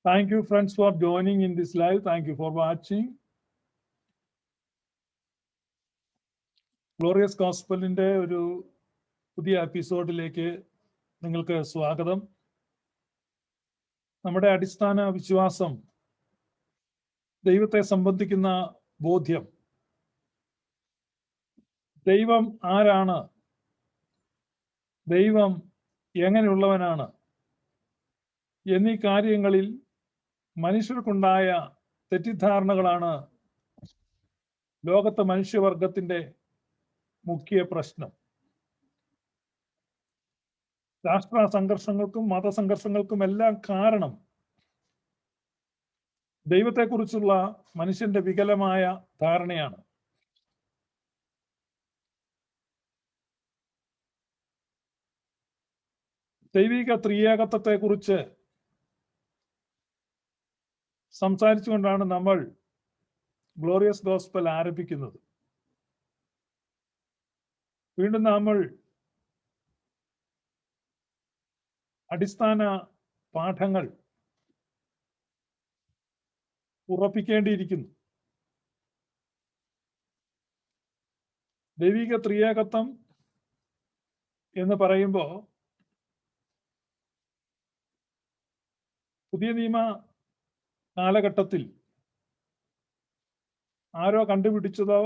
Thank you, friends, for joining in this live. Thank you for watching. Glorious ഗോസ്പലിന്റെ ഒരു പുതിയ എപ്പിസോഡിലേക്ക് നിങ്ങൾക്ക് സ്വാഗതം. നമ്മുടെ അടിസ്ഥാന വിശ്വാസം ദൈവത്തെ സംബന്ധിക്കുന്ന ബോധ്യം, ദൈവം ആരാണ്, ദൈവം എങ്ങനെയുള്ളവനാണ് എന്നീ കാര്യങ്ങളിൽ മനുഷ്യർക്കുണ്ടായ തെറ്റിദ്ധാരണകളാണ് ലോകത്തെ മനുഷ്യവർഗത്തിന്റെ മുഖ്യ പ്രശ്നം. രാഷ്ട്ര സംഘർഷങ്ങൾക്കും മതസംഘർഷങ്ങൾക്കും എല്ലാം കാരണം ദൈവത്തെക്കുറിച്ചുള്ള മനുഷ്യന്റെ വികലമായ ധാരണയാണ്. ദൈവിക ത്രിയേകത്വത്തെക്കുറിച്ച് സംസാരിച്ചുകൊണ്ടാണ് നമ്മൾ ഗ്ലോറിയസ് ഗോസ്പൽ ആരംഭിക്കുന്നത്. വീണ്ടും നമ്മൾ അടിസ്ഥാന പാഠങ്ങൾ ഉറപ്പിക്കേണ്ടിയിരിക്കുന്നു. ദൈവിക ത്രിയേകത്വം എന്ന് പറയുമ്പോൾ പുതിയ നിയമ കാലഘട്ടത്തിൽ ആരോ കണ്ടുപിടിച്ചതോ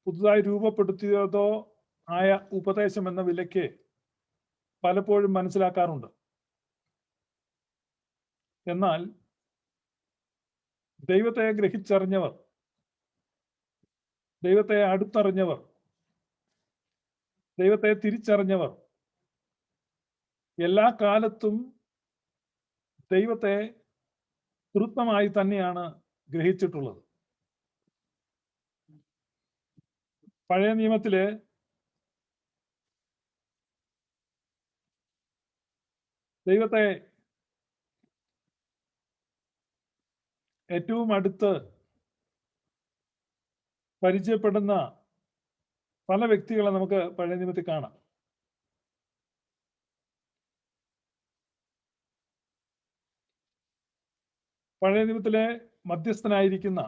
പുതുതായി രൂപപ്പെടുത്തിയതോ ആയ ഉപദേശം എന്ന വിലയ്ക്ക് പലപ്പോഴും മനസ്സിലാക്കാറുണ്ട്. എന്നാൽ ദൈവത്തെ ഗ്രഹിച്ചറിഞ്ഞവർ, ദൈവത്തെ അടുത്തറിഞ്ഞവർ, ദൈവത്തെ തിരിച്ചറിഞ്ഞവർ എല്ലാ കാലത്തും ദൈവത്തെ തൃത്വമായി തന്നെയാണ് ഗ്രഹിച്ചിട്ടുള്ളത്. പഴയ നിയമത്തില് ദൈവത്തെ ഏറ്റവും അടുത്ത് പരിചയപ്പെടുന്ന പല വ്യക്തികളെ നമുക്ക് പഴയ നിയമത്തിൽ കാണാം. പഴയ നിയമത്തിലെ മധ്യസ്ഥനായിരിക്കുന്ന,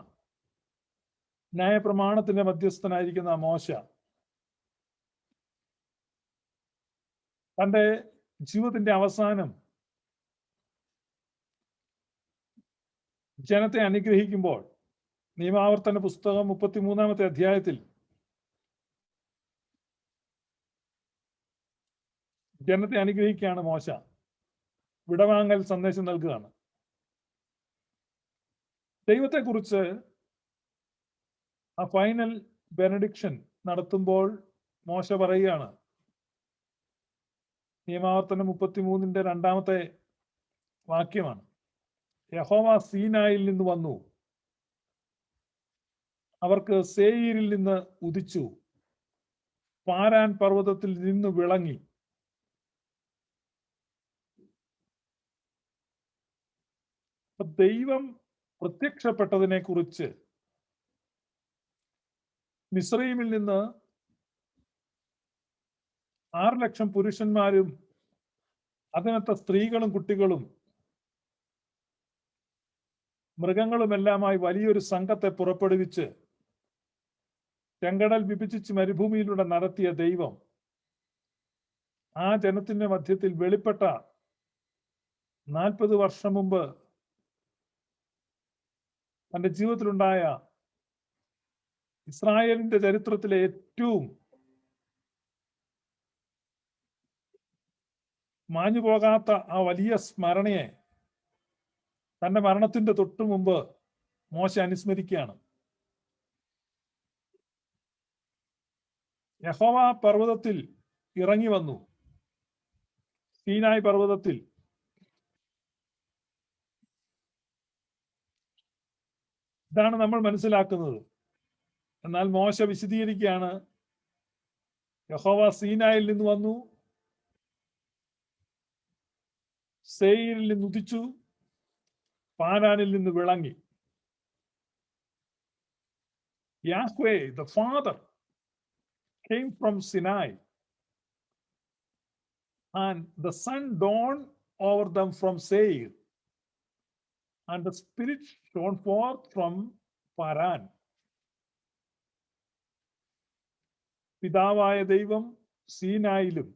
ന്യായപ്രമാണത്തിന്റെ മധ്യസ്ഥനായിരിക്കുന്ന മോശ തന്റെ ജീവിതത്തിന്റെ അവസാനം ജനത്തെ അനുഗ്രഹിക്കുമ്പോൾ, നിയമാവർത്തന പുസ്തകം 33-ാമത്തെ അധ്യായത്തിൽ ജനത്തെ അനുഗ്രഹിക്കുകയാണ് മോശ. വിടവാങ്ങൽ സന്ദേശം നൽകുകയാണ്. ദൈവത്തെക്കുറിച്ച് ആ ഫൈനൽ ബെനഡിക്ഷൻ നടത്തുമ്പോൾ മോശ പറയുകയാണ്, നിയമാവർത്തനം 33-ന്റെ 2-ാമത്തെ വാക്യമാണ്, യഹോവ സീനായിൽ നിന്ന് വന്നു, അവർക്ക് സേയീരിൽ നിന്ന് ഉദിച്ചു, പാരാൻ പർവ്വതത്തിൽ നിന്ന് വിളങ്ങി. ദൈവം പ്രത്യക്ഷപ്പെട്ടതിനെ കുറിച്ച് മിസ്രയീമിൽ നിന്ന് 6 ലക്ഷം പുരുഷന്മാരും അതിനകത്ത് സ്ത്രീകളും കുട്ടികളും മൃഗങ്ങളുമെല്ലാമായി വലിയൊരു സംഘത്തെ പുറപ്പെടുവിച്ച് ചെങ്കടൽ വിഭജിച്ച് മരുഭൂമിയിലൂടെ നടത്തിയ ദൈവം ആ ജനത്തിന്റെ മധ്യത്തിൽ വെളിപ്പെട്ട 40 വർഷം മുമ്പ് തന്റെ ജീവിതത്തിലുണ്ടായ ഇസ്രായേലിന്റെ ചരിത്രത്തിലെ ഏറ്റവും മാഞ്ഞു പോകാത്ത ആ വലിയ സ്മരണയെ തന്റെ മരണത്തിന്റെ തൊട്ടു മുമ്പ് മോശ അനുസ്മരിക്കുകയാണ്. യഹോവ പർവ്വതത്തിൽ ഇറങ്ങി വന്നു, സീനായി പർവ്വതത്തിൽ. ഇതാണ് നമ്മൾ മനസ്സിലാക്കുന്നത്. എന്നാൽ മോശ വിശദീകരിക്കുകയാണ്, യഹോവ സീനായിൽ നിന്ന് വന്നു, സേയീരിൽ നിന്ന് ഉദിച്ചു, പാരാനിൽ നിന്ന് വിളങ്ങി. Yahweh, the Father, came from Sinai, and the sun dawned over them from Seir. and the Spirit shone forth from Paran. പിതാവായ ദൈവം സീനായിലും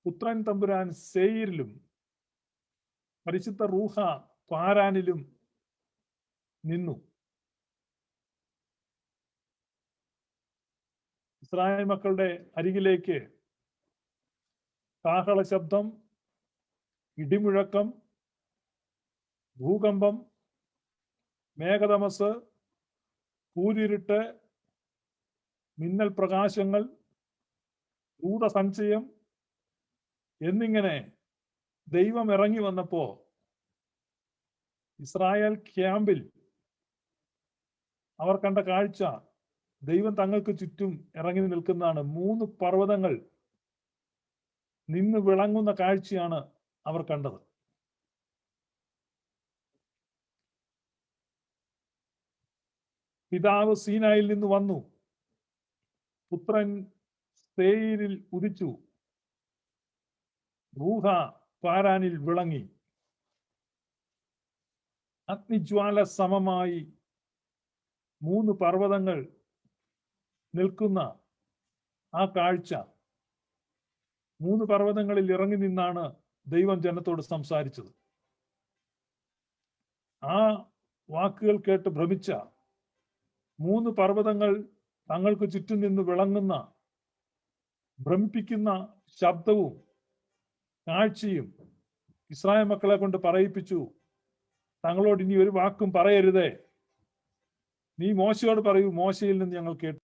പുത്രൻ തമ്പുരാൻ സേയിരിലും പരിശുദ്ധ റൂഹ പാരാനിലും നിന്നു. ഇസ്രായേൽ മക്കളുടെ അരികിലേക്ക് കാഹള ശബ്ദം, ഇടിമുഴക്കം, ഭൂകമ്പം, മേഘതമസ്, കൂരിരുട്ട്, മിന്നൽ പ്രകാശങ്ങൾ, ഭൂതസഞ്ചയം എന്നിങ്ങനെ ദൈവം ഇറങ്ങി വന്നപ്പോ ഇസ്രായേൽ ക്യാമ്പിൽ അവർ കണ്ട കാഴ്ച, ദൈവം തങ്ങൾക്ക് ചുറ്റും ഇറങ്ങി നിൽക്കുന്നതാണ്. 3 പർവ്വതങ്ങൾ നിന്ന് വിളങ്ങുന്ന കാഴ്ചയാണ് അവർ കണ്ടത്. പിതാവ് സീനായിൽ നിന്ന് വന്നു, പുത്രൻ സേയിരിൽ ഉദിച്ചു, റൂഹ പാരാനിൽ വിളങ്ങി. അഗ്നിജ്വാല സമമായി 3 പർവ്വതങ്ങൾ നിൽക്കുന്ന ആ കാഴ്ച, 3 പർവ്വതങ്ങളിൽ ഇറങ്ങി നിന്നാണ് ദൈവം ജനത്തോട് സംസാരിച്ചത്. ആ വാക്കുകൾ കേട്ട് ഭ്രമിച്ച 3 പർവ്വതങ്ങൾ തങ്ങൾക്ക് ചുറ്റും നിന്ന് വിളങ്ങുന്ന ഭ്രമിപ്പിക്കുന്ന ശബ്ദവും കാഴ്ചയും ഇസ്രായേൽ മക്കളെ കൊണ്ട് പറയിപ്പിച്ചു, തങ്ങളോട് ഇനി ഒരു വാക്കും പറയരുതേ, നീ മോശയോട് പറയൂ, മോശയിൽ നിന്ന് ഞങ്ങൾ കേട്ടു.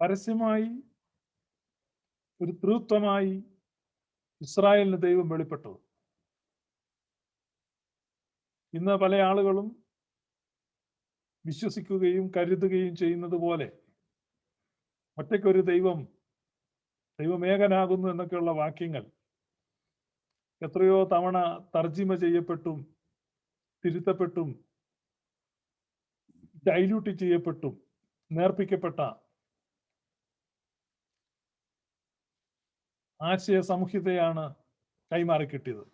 പരസ്യമായി ഒരു തൃത്വമായി ഇസ്രായേലിന് ദൈവം വെളിപ്പെട്ടു. ഇന്ന് പല ആളുകളും വിശ്വസിക്കുകയും കരുതുകയും ചെയ്യുന്നത് പോലെ ഒറ്റയ്ക്കൊരു ദൈവമേകനാകുന്നു എന്നൊക്കെയുള്ള വാക്യങ്ങൾ എത്രയോ തവണ തർജിമ ചെയ്യപ്പെട്ടും തിരുത്തപ്പെട്ടും ഡൈല്യൂട്ട് ചെയ്യപ്പെട്ടും നേർപ്പിക്കപ്പെട്ട ആശയ സംഹിതയാണ് കൈമാറി കിട്ടിയത്.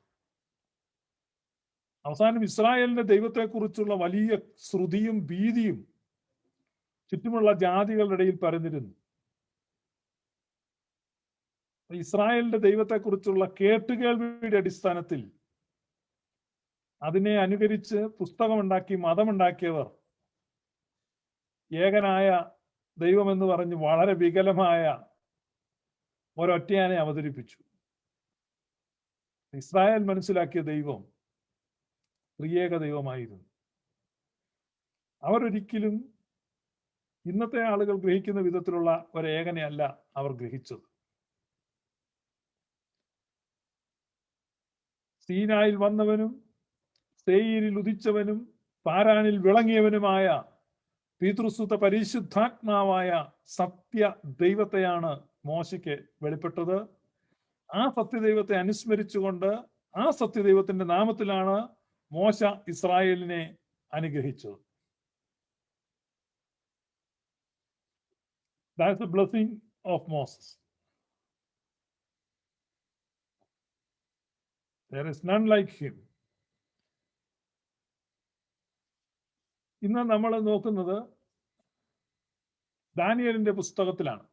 അവസാനം ഇസ്രായേലിന്റെ ദൈവത്തെക്കുറിച്ചുള്ള വലിയ ശ്രുതിയും ഭീതിയും ചുറ്റുമുള്ള ജാതികളുടെ ഇടയിൽ പരന്നിരുന്നു. ഇസ്രായേലിന്റെ ദൈവത്തെക്കുറിച്ചുള്ള കേട്ടുകേൾവിയുടെ അടിസ്ഥാനത്തിൽ അതിനെ അനുകരിച്ച് പുസ്തകമുണ്ടാക്കി മതമുണ്ടാക്കിയവർ ഏകനായ ദൈവമെന്ന് പറഞ്ഞ് വളരെ വികലമായ ഒരൊറ്റയാനെ അവതരിപ്പിച്ചു. ഇസ്രായേൽ മനസ്സിലാക്കിയ ദൈവം ത്രിയേക ദൈവമായിരുന്നു. അവരൊരിക്കലും ഇന്നത്തെ ആളുകൾ ഗ്രഹിക്കുന്ന വിധത്തിലുള്ള ഒരേകനെയല്ല അവർ ഗ്രഹിച്ചത്. സീനായിൽ വന്നവനും സേയിരിൽ ഉദിച്ചവനും പാരാനിൽ വിളങ്ങിയവനുമായ പിതൃസുത പരിശുദ്ധാത്മാവായ സത്യ ദൈവത്തെയാണ് മോശയ്ക്ക് വെളിപ്പെട്ടത്. ആ സത്യദൈവത്തെ അനുസ്മരിച്ചുകൊണ്ട് ആ സത്യദൈവത്തിന്റെ നാമത്തിലാണ് മോശ ഇസ്രായേലിനെ അനുഗ്രഹിച്ചത്. That is the blessing of Moses. There is none like him. ഇന്ന് നമ്മൾ നോക്കുന്നത് ദാനിയേലിന്റെ പുസ്തകത്തിലാണ്.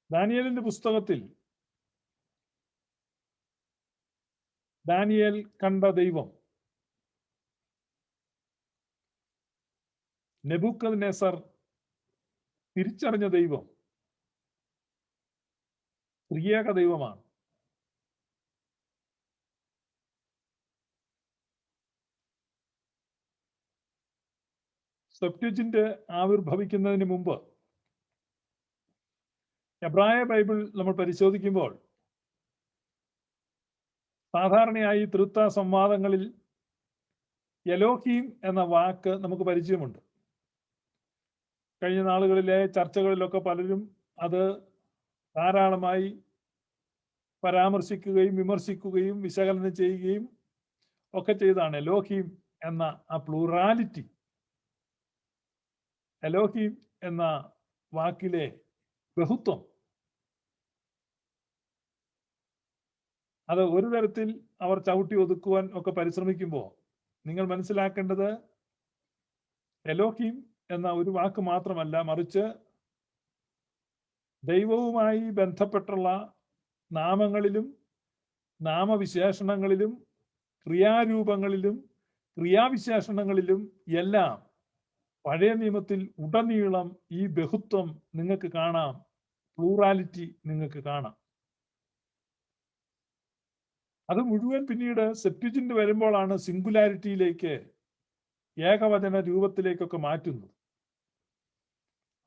ദാനിയേലിന്റെ പുസ്തകത്തിൽ ദാനിയേൽ കണ്ട ദൈവം നെബൂഖദ്നേസർ തിരിച്ചറിഞ്ഞ ദൈവം ത്രിയേക ദൈവമാണ്. സെപ്റ്റ്വജിന്റ് ആവിർഭവിക്കുന്നതിന് മുമ്പ് എബ്രായ ബൈബിൾ നമ്മൾ പരിശോധിക്കുമ്പോൾ സാധാരണയായി തൃത്വ സംവാദങ്ങളിൽ എലോഹീം എന്ന വാക്ക് നമുക്ക് പരിചയമുണ്ട്. കഴിഞ്ഞ നാളുകളിലെ ചർച്ചകളിലൊക്കെ പലരും അത് ധാരാളമായി പരാമർശിക്കുകയും വിമർശിക്കുകയും വിശകലനം ചെയ്യുകയും ഒക്കെ ചെയ്താണ് എലോഹീം എന്ന ആ പ്ലൂറാലിറ്റി എലോഹീം എന്ന വാക്കിലെ ബഹുത്വം അത് ഒരു തരത്തിൽ അവർ ചവിട്ടി ഒതുക്കുവാൻ ഒക്കെ പരിശ്രമിക്കുമ്പോൾ നിങ്ങൾ മനസ്സിലാക്കേണ്ടത് എലോഹീം എന്ന ഒരു വാക്ക് മാത്രമല്ല, മറിച്ച് ദൈവവുമായി ബന്ധപ്പെട്ടുള്ള നാമങ്ങളിലും നാമവിശേഷണങ്ങളിലും ക്രിയാരൂപങ്ങളിലും ക്രിയാവിശേഷണങ്ങളിലും എല്ലാം പഴയ നിയമത്തിൽ ഉടനീളം ഈ ബഹുത്വം നിങ്ങൾക്ക് കാണാം, പ്ലൂറാലിറ്റി നിങ്ങൾക്ക് കാണാം. അത് മുഴുവൻ പിന്നീട് സെപ്റ്റുജിന്റ് വരുമ്പോഴാണ് സിംഗുലാരിറ്റിയിലേക്ക്, ഏകവചന രൂപത്തിലേക്കൊക്കെ മാറ്റുന്നത്.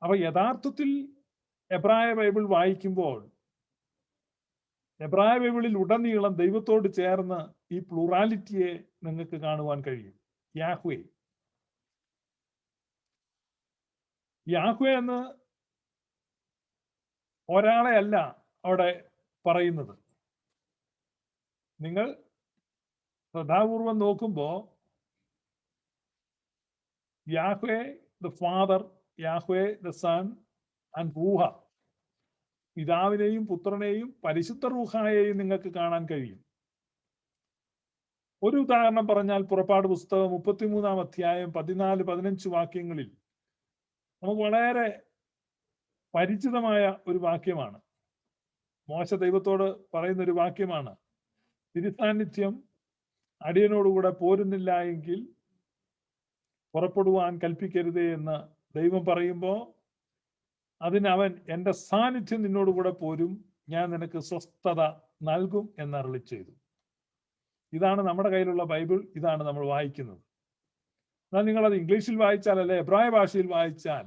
അപ്പൊ യഥാർത്ഥത്തിൽ എബ്രായ ബൈബിൾ വായിക്കുമ്പോൾ എബ്രായ ബൈബിളിൽ ഉടനീളം ദൈവത്തോട് ചേർന്ന് ഈ പ്ലൂറാലിറ്റിയെ നിങ്ങൾക്ക് കാണുവാൻ കഴിയും. യാഹ്വേ യാഹ്വേ എന്ന് ഒരാളെ അല്ല അവിടെ പറയുന്നത്. നിങ്ങൾ ശ്രദ്ധാപൂർവം നോക്കുമ്പോ Yahweh the father, Yahweh the son and റൂഹ, പിതാവിനെയും പുത്രനെയും പരിശുദ്ധ റൂഹായെയും നിങ്ങൾക്ക് കാണാൻ കഴിയും. ഒരു ഉദാഹരണം പറഞ്ഞാൽ പുറപ്പാട് പുസ്തകം 33-ാം അധ്യായം 14-15 വാക്യങ്ങളിൽ നമുക്ക് വളരെ പരിചിതമായ ഒരു വാക്യമാണ്. മോശ ദൈവത്തോട് പറയുന്ന ഒരു വാക്യമാണ്, തിരുസാന്നിധ്യം അടിയനോടുകൂടെ പോരുന്നില്ല എങ്കിൽ പുറപ്പെടുവാൻ കൽപ്പിക്കരുതേ എന്ന് ദൈവം പറയുമ്പോൾ അതിനവൻ എൻ്റെ സാന്നിധ്യം നിന്നോടുകൂടെ പോരും, ഞാൻ നിനക്ക് സ്വസ്ഥത നൽകും എന്ന് അരുളി ചെയ്തു. ഇതാണ് നമ്മുടെ കയ്യിലുള്ള ബൈബിൾ, ഇതാണ് നമ്മൾ വായിക്കുന്നത്. എന്നാൽ നിങ്ങളത് ഇംഗ്ലീഷിൽ വായിച്ചാൽ, അല്ലെ എബ്രായ ഭാഷയിൽ വായിച്ചാൽ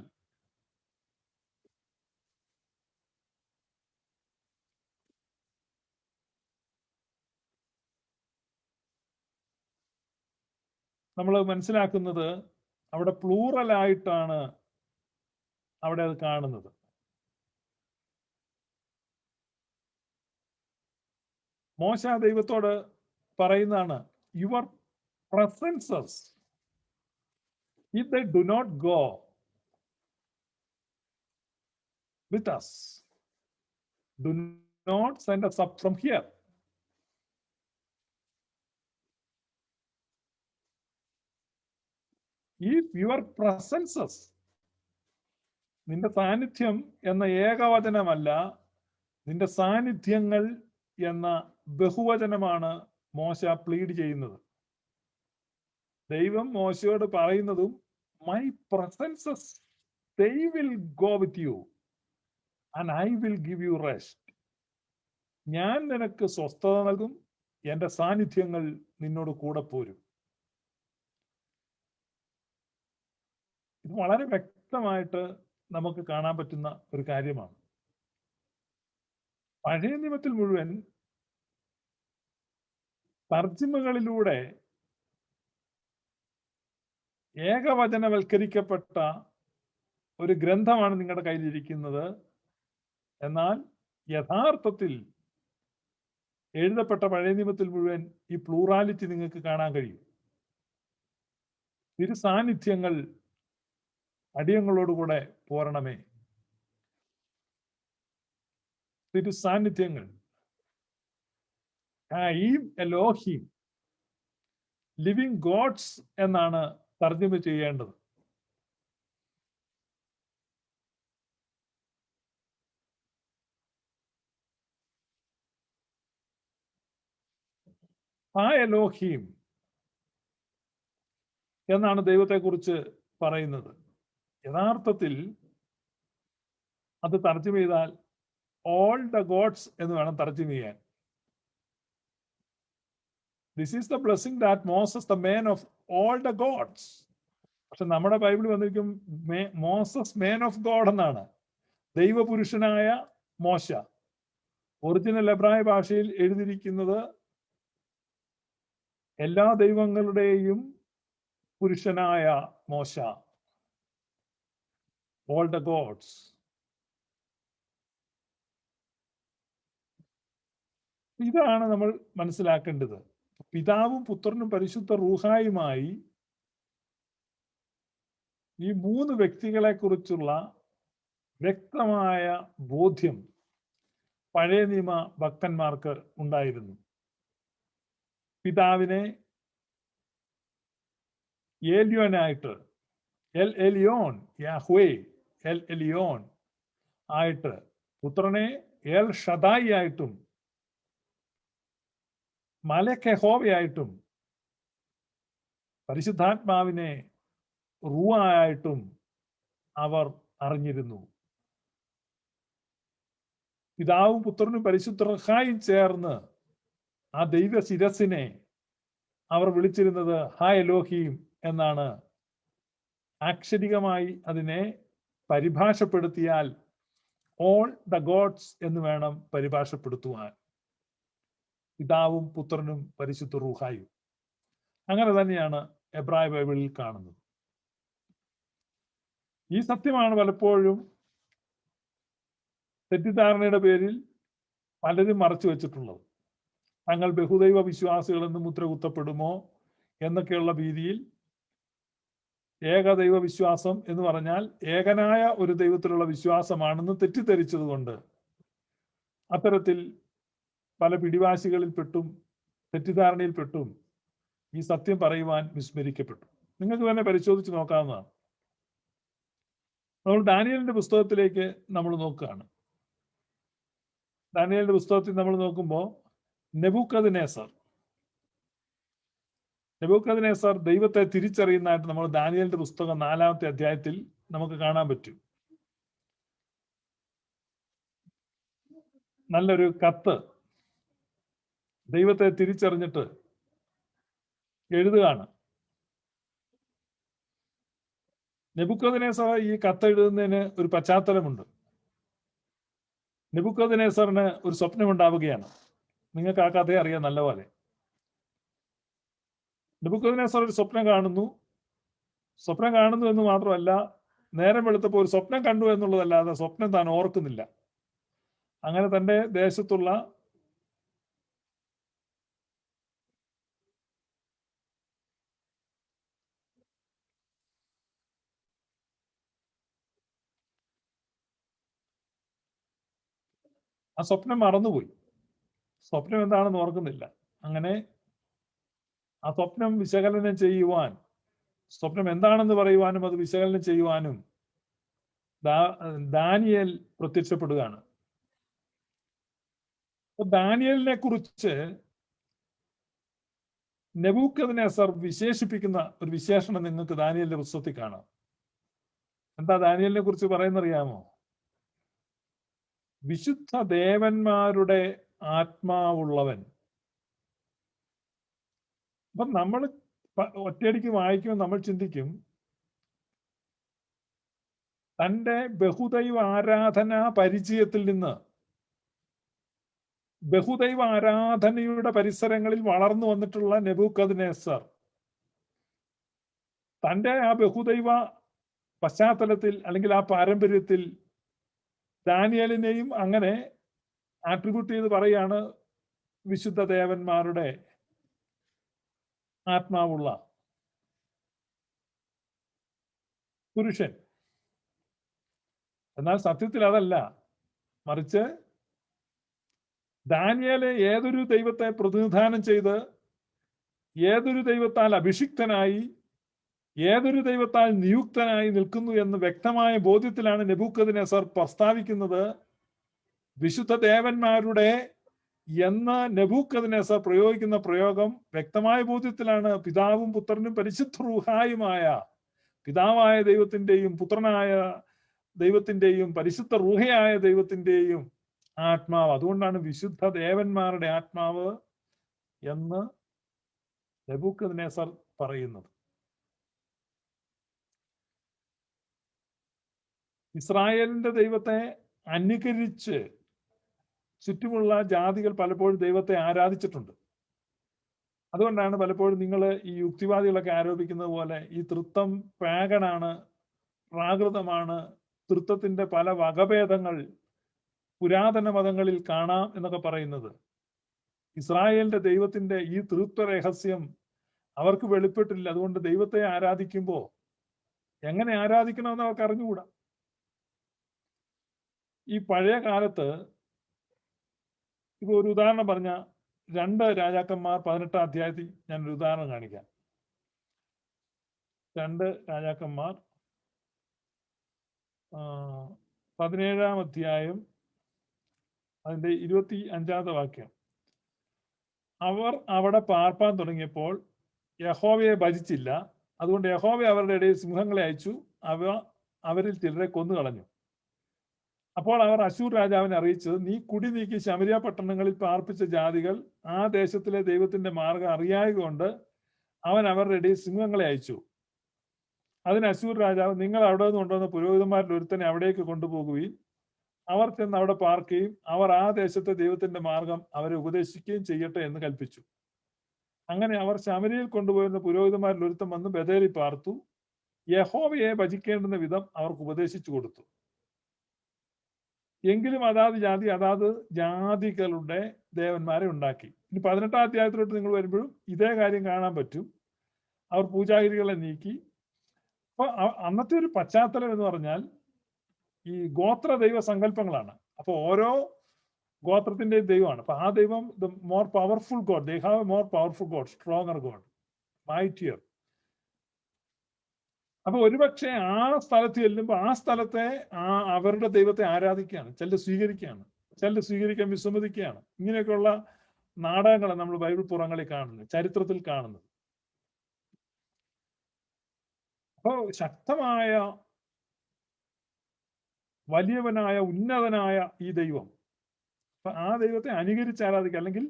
നമ്മൾ മനസ്സിലാക്കുന്നത് അവിടെ പ്ലൂറലായിട്ടാണ് അവിടെ അത് കാണുന്നത്. മോശ ദൈവത്തോട് പറയുന്നതാണ്, your പ്രസൻസസ് if they do not go with us, do not send us up from here. If your presences, നിന്റെ സാന്നിധ്യം എന്ന ഏകവചനമല്ല, നിന്റെ സാന്നിധ്യങ്ങൾ എന്ന ബഹുവചനമാണ് മോശ പ്ലീഡ് ചെയ്യുന്നത്. ദൈവം മോശയോട് പറയുന്നതും, my പ്രസൻസസ് they will go with you and I will give you rest. ഞാൻ നിനക്ക് സ്വസ്ഥത നൽകും, എന്റെ സാന്നിധ്യങ്ങൾ നിന്നോട് കൂടെ പോരും. ഇത് വളരെ വ്യക്തമായിട്ട് നമുക്ക് കാണാൻ പറ്റുന്ന ഒരു കാര്യമാണ്. പഴയ നിയമത്തിൽ മുഴുവൻ തർജിമകളിലൂടെ ഏകവചനവൽക്കരിക്കപ്പെട്ട ഒരു ഗ്രന്ഥമാണ് നിങ്ങളുടെ കയ്യിലിരിക്കുന്നത്. എന്നാൽ യഥാർത്ഥത്തിൽ എഴുതപ്പെട്ട പഴയ നിയമത്തിൽ മുഴുവൻ ഈ പ്ലൂറാലിറ്റി നിങ്ങൾക്ക് കാണാൻ കഴിയും. തിരു സാന്നിധ്യങ്ങൾ അടിയങ്ങളോടുകൂടെ പോരണമേ, തിരു സാന്നിധ്യങ്ങൾ, എലോഹീം, ലിവിങ് ഗോഡ്സ് എന്നാണ് തർജ്ജമ ചെയ്യേണ്ടത്. എലോഹീം എന്നാണ് ദൈവത്തെക്കുറിച്ച് പറയുന്നത്. യഥാർത്ഥത്തിൽ അത് തർജ്ജമ ചെയ്താൽ ഓൾ ദ ഗോഡ്സ് എന്ന് വേണം തർജ്ജമ ചെയ്യാൻ. This is the blessing that Moses the man of all the gods. പക്ഷെ നമ്മുടെ ബൈബിളിൽ വന്നിരിക്കും മോസസ് മാൻ ഓഫ് ഗോഡ് എന്നാണ്, ദൈവപുരുഷനായ മോശ. ഒറിജിനൽ എബ്രായ ഭാഷയിൽ എഴുതിയിരിക്കുന്നത് എല്ലാ ദൈവങ്ങളുടെയും പുരുഷനായ മോശ, ഓൾ ദ ഗോഡ്സ്. ഇതാണ് നമ്മൾ മനസ്സിലാക്കേണ്ടത്. പിതാവും പുത്രനും പരിശുദ്ധ റൂഹായുമായി ഈ മൂന്ന് വ്യക്തികളെ കുറിച്ചുള്ള വ്യക്തമായ ബോധ്യം പഴയ നിയമ ഭക്തന്മാർക്ക് ഉണ്ടായിരുന്നു. പിതാവിനെ ഏലിയോനായിട്ട്, എൽ എലിയോൻ യാഹ്വേ, എൽ എലിയോൻ ആയിട്ട്, പുത്രനെ എൽ ഷദായി ആയിട്ടും മലക് യഹോവയായിട്ടും പരിശുദ്ധാത്മാവിനെ റൂഹായിട്ടും അവർ അറിഞ്ഞിരുന്നു. പിതാവും പുത്രനും പരിശുദ്ധ റൂഹായും ചേർന്ന് ആ ദൈവ ശിരസിനെ അവർ വിളിച്ചിരുന്നത് ഹാ എലോഹീം എന്നാണ്. ആക്ഷരികമായി അതിനെ പരിഭാഷപ്പെടുത്തിയാൽ ഓൾ ദ ഗോഡ്സ് എന്ന് വേണം പരിഭാഷപ്പെടുത്തുവാൻ. പിതാവും പുത്രനും പരിശുദ്ധ റൂഹായും. അങ്ങനെ തന്നെയാണ് എബ്രായ ബൈബിളിൽ കാണുന്നത്. ഈ സത്യമാണ് പലപ്പോഴും തെറ്റിദ്ധാരണയുടെ പേരിൽ പലരും മറച്ചു വെച്ചിട്ടുള്ളത്. തങ്ങൾ ബഹുദൈവ വിശ്വാസികളെന്ന് മുദ്ര കുത്തപ്പെടുമോ എന്നൊക്കെയുള്ള ഭീതിയിൽ ഏകദൈവ വിശ്വാസം എന്ന് പറഞ്ഞാൽ ഏകനായ ഒരു ദൈവത്തിലുള്ള വിശ്വാസമാണെന്ന് തെറ്റിദ്ധരിച്ചതുകൊണ്ട് അത്തരത്തിൽ പല പിടിവാശികളിൽപ്പെട്ടും തെറ്റിദ്ധാരണയിൽപ്പെട്ടും ഈ സത്യം പറയുവാൻ വിസ്മരിക്കപ്പെട്ടു. നിങ്ങൾക്ക് തന്നെ പരിശോധിച്ച് നോക്കാവുന്നതാണ്. നമ്മൾ ദാനിയേലിന്റെ പുസ്തകത്തിലേക്ക് നമ്മൾ നോക്കുകയാണ്. ദാനിയേലിന്റെ പുസ്തകത്തിൽ നമ്മൾ നോക്കുമ്പോൾ നെബൂഖദ്നേസർ ദൈവത്തെ തിരിച്ചറിയുന്നതായിട്ട് നമ്മൾ ദാനിയേലിന്റെ പുസ്തകം 4-ാമത്തെ അധ്യായത്തിൽ നമുക്ക് കാണാൻ പറ്റും. നല്ലൊരു കത്ത് ദൈവത്തെ തിരിച്ചറിഞ്ഞിട്ട് എഴുതുകയാണ്. നെബൂഖദ്നേസർ ഈ കത്ത് എഴുതുന്നതിന് ഒരു പശ്ചാത്തലമുണ്ട്. നെബൂഖദ്നേസറിന് ഒരു സ്വപ്നം ഉണ്ടാവുകയാണ്. നിങ്ങൾക്ക് ആ കഥയെ അറിയാം നല്ലപോലെ. നെബൂഖദ്നേസർ ഒരു സ്വപ്നം കാണുന്നു എന്ന് മാത്രമല്ല, നേരം വെളുത്തപ്പോൾ ഒരു സ്വപ്നം കണ്ടു എന്നുള്ളതല്ലാതെ സ്വപ്നം താൻ ഓർക്കുന്നില്ല. അങ്ങനെ തന്റെ ദേശത്തുള്ള ആ സ്വപ്നം മറന്നുപോയി. സ്വപ്നം എന്താണെന്ന് ഓർക്കുന്നില്ല. അങ്ങനെ ആ സ്വപ്നം വിശകലനം ചെയ്യുവാൻ, സ്വപ്നം എന്താണെന്ന് പറയുവാനും അത് വിശകലനം ചെയ്യുവാനും ദാനിയേൽ പ്രത്യക്ഷപ്പെടുകയാണ്. ദാനിയേലിനെ കുറിച്ച് നെബൂഖദ്നേസർ വിശേഷിപ്പിക്കുന്ന ഒരു വിശേഷണം നിങ്ങൾക്ക് ദാനിയേലിന്റെ പുസ്തകത്തിൽ കാണാം. എന്താ ദാനിയേലിനെ കുറിച്ച് പറയുന്നറിയാമോ? വിശുദ്ധ ദേവന്മാരുടെ ആത്മാവുള്ളവൻ. അപ്പൊ നമ്മൾ ഒറ്റയടിക്ക് വായിക്കുമ്പോൾ നമ്മൾ ചിന്തിക്കും, തന്റെ ബഹുദൈവ ആരാധനാ പരിചയത്തിൽ നിന്ന്, ബഹുദൈവ ആരാധനയുടെ പരിസരങ്ങളിൽ വളർന്നു വന്നിട്ടുള്ള നെബൂഖദ്നേസർ തന്റെ ആ ബഹുദൈവ പശ്ചാത്തലത്തിൽ അല്ലെങ്കിൽ ആ പാരമ്പര്യത്തിൽ ദാനിയേലിനെയും അങ്ങനെ ആട്രിബ്യൂട്ട് ചെയ്ത് പറയാണ് വിശുദ്ധ ദേവന്മാരുടെ ആത്മാവുള്ള പുരുഷൻ. എന്നാൽ സത്യത്തിൽ അതല്ല, മറിച്ച് ദാനിയേല് ഏതൊരു ദൈവത്തെ പ്രതിനിധാനം ചെയ്ത്, ഏതൊരു ദൈവത്താൽ അഭിഷിക്തനായി, ഏതൊരു ദൈവത്താൽ നിയുക്തനായി നിൽക്കുന്നു എന്ന് വ്യക്തമായ ബോധ്യത്തിലാണ് നെബൂഖദ്നേസർ പ്രസ്താവിക്കുന്നത്. വിശുദ്ധ ദേവന്മാരുടെ എന്ന നെബൂഖദ്നേസർ പ്രയോഗിക്കുന്ന പ്രയോഗം വ്യക്തമായ ബോധ്യത്തിലാണ്. പിതാവും പുത്രനും പരിശുദ്ധ റൂഹായുമായ, പിതാവായ ദൈവത്തിന്റെയും പുത്രനായ ദൈവത്തിന്റെയും പരിശുദ്ധ റൂഹയായ ദൈവത്തിന്റെയും ആത്മാവ്. അതുകൊണ്ടാണ് വിശുദ്ധ ദേവന്മാരുടെ ആത്മാവ് എന്ന് നെബൂഖദ്നേസർ പറയുന്നത്. ഇസ്രായേലിന്റെ ദൈവത്തെ അനുകരിച്ച് ചുറ്റുമുള്ള ജാതികൾ പലപ്പോഴും ദൈവത്തെ ആരാധിച്ചിട്ടുണ്ട്. അതുകൊണ്ടാണ് പലപ്പോഴും നിങ്ങൾ ഈ യുക്തിവാദികളൊക്കെ ആരോപിക്കുന്നത് പോലെ ഈ തൃത്വം പാഗനാണ്, പ്രാകൃതമാണ്, തൃത്വത്തിന്റെ പല വകഭേദങ്ങൾ പുരാതന മതങ്ങളിൽ കാണാം എന്നൊക്കെ പറയുന്നത്. ഇസ്രായേലിന്റെ ദൈവത്തിന്റെ ഈ തൃത്വ രഹസ്യം അവർക്ക് വെളിപ്പെട്ടില്ല. അതുകൊണ്ട് ദൈവത്തെ ആരാധിക്കുമ്പോൾ എങ്ങനെ ആരാധിക്കണമെന്ന് അവർക്ക് അറിഞ്ഞുകൂടാ. ഈ പഴയ കാലത്ത് ഇപ്പൊ ഒരു ഉദാഹരണം പറഞ്ഞ 2 രാജാക്കന്മാർ 18 അധ്യായത്തിൽ ഞാനൊരു ഉദാഹരണം കാണിക്കാം. 2 രാജാക്കന്മാർ 17 അധ്യായം അതിന്റെ 25 വാക്യം. അവർ അവിടെ പാർപ്പാൻ തുടങ്ങിയപ്പോൾ യഹോവയെ ഭജിച്ചില്ല. അതുകൊണ്ട് യഹോവ അവരുടെ ഇടയിൽ സിംഹങ്ങളെ അയച്ചു, അവരിൽ ചിലരെ കൊന്നുകളഞ്ഞു. അപ്പോൾ അവർ അശൂർ രാജാവിനെ അറിയിച്ചത്, നീ കുടി നീക്കി ശമരിയ പട്ടണങ്ങളിൽ പാർപ്പിച്ച ജാതികൾ ആ ദേശത്തിലെ ദൈവത്തിന്റെ മാർഗം അറിയായതുകൊണ്ട് അവൻ അവരുടെ ഇടയിൽ സിംഹങ്ങളെ അയച്ചു. അതിന് അശൂർ രാജാവ്, നിങ്ങൾ അവിടെ നിന്ന് കൊണ്ടുവന്ന പുരോഹിതന്മാരിൽ ഒരുത്തനെ അവിടേക്ക് കൊണ്ടുപോകുകയും അവർ ചെന്ന് അവിടെ പാർക്കുകയും അവർ ആ ദേശത്തെ ദൈവത്തിന്റെ മാർഗം അവരെ ഉപദേശിക്കുകയും ചെയ്യട്ടെ എന്ന് കൽപ്പിച്ചു. അങ്ങനെ അവർ ശമരിയിൽ കൊണ്ടുപോയിരുന്ന പുരോഹിതന്മാരിൽ ഒരുത്തൻ വന്ന് ബഥേലിൽ പാർത്തു. യഹോവയെ ഭജിക്കേണ്ടുന്ന വിധം അവർക്ക് ഉപദേശിച്ചു കൊടുത്തു. എങ്കിലും അതാത് ജാതികളുടെ ദേവന്മാരെ ഉണ്ടാക്കി. ഇനി 18 അധ്യായത്തിലോട്ട് നിങ്ങൾ വരുമ്പോഴും ഇതേ കാര്യം കാണാൻ പറ്റും. അവർ പൂജാഗിരികളെ നീക്കി. അപ്പൊ അന്നത്തെ ഒരു പശ്ചാത്തലം എന്ന് പറഞ്ഞാൽ ഈ ഗോത്ര ദൈവ സങ്കല്പങ്ങളാണ്. അപ്പൊ ഓരോ ഗോത്രത്തിന്റെയും ദൈവമാണ്. അപ്പൊ ആ ദൈവം the more powerful God, they have A more powerful God, stronger God, mightier. അപ്പൊ ഒരുപക്ഷെ ആ സ്ഥലത്ത് ചെല്ലുമ്പോൾ ആ സ്ഥലത്തെ അവരുടെ ദൈവത്തെ ആരാധിക്കുകയാണ്, ചിലർ സ്വീകരിക്കുകയാണ്, ചിലർ സ്വീകരിക്കാൻ വിസമ്മതിക്കുകയാണ്. ഇങ്ങനെയൊക്കെയുള്ള നാടകങ്ങളാണ് നമ്മൾ ബൈബിൾ പുറങ്ങളിൽ കാണുന്നത്, ചരിത്രത്തിൽ കാണുന്നത്. അപ്പോ ശക്തമായ വലിയവനായ ഉന്നതനായ ഈ ദൈവം, അപ്പൊ ആ ദൈവത്തെ അനുകരിച്ച് ആരാധിക്കുക, അല്ലെങ്കിൽ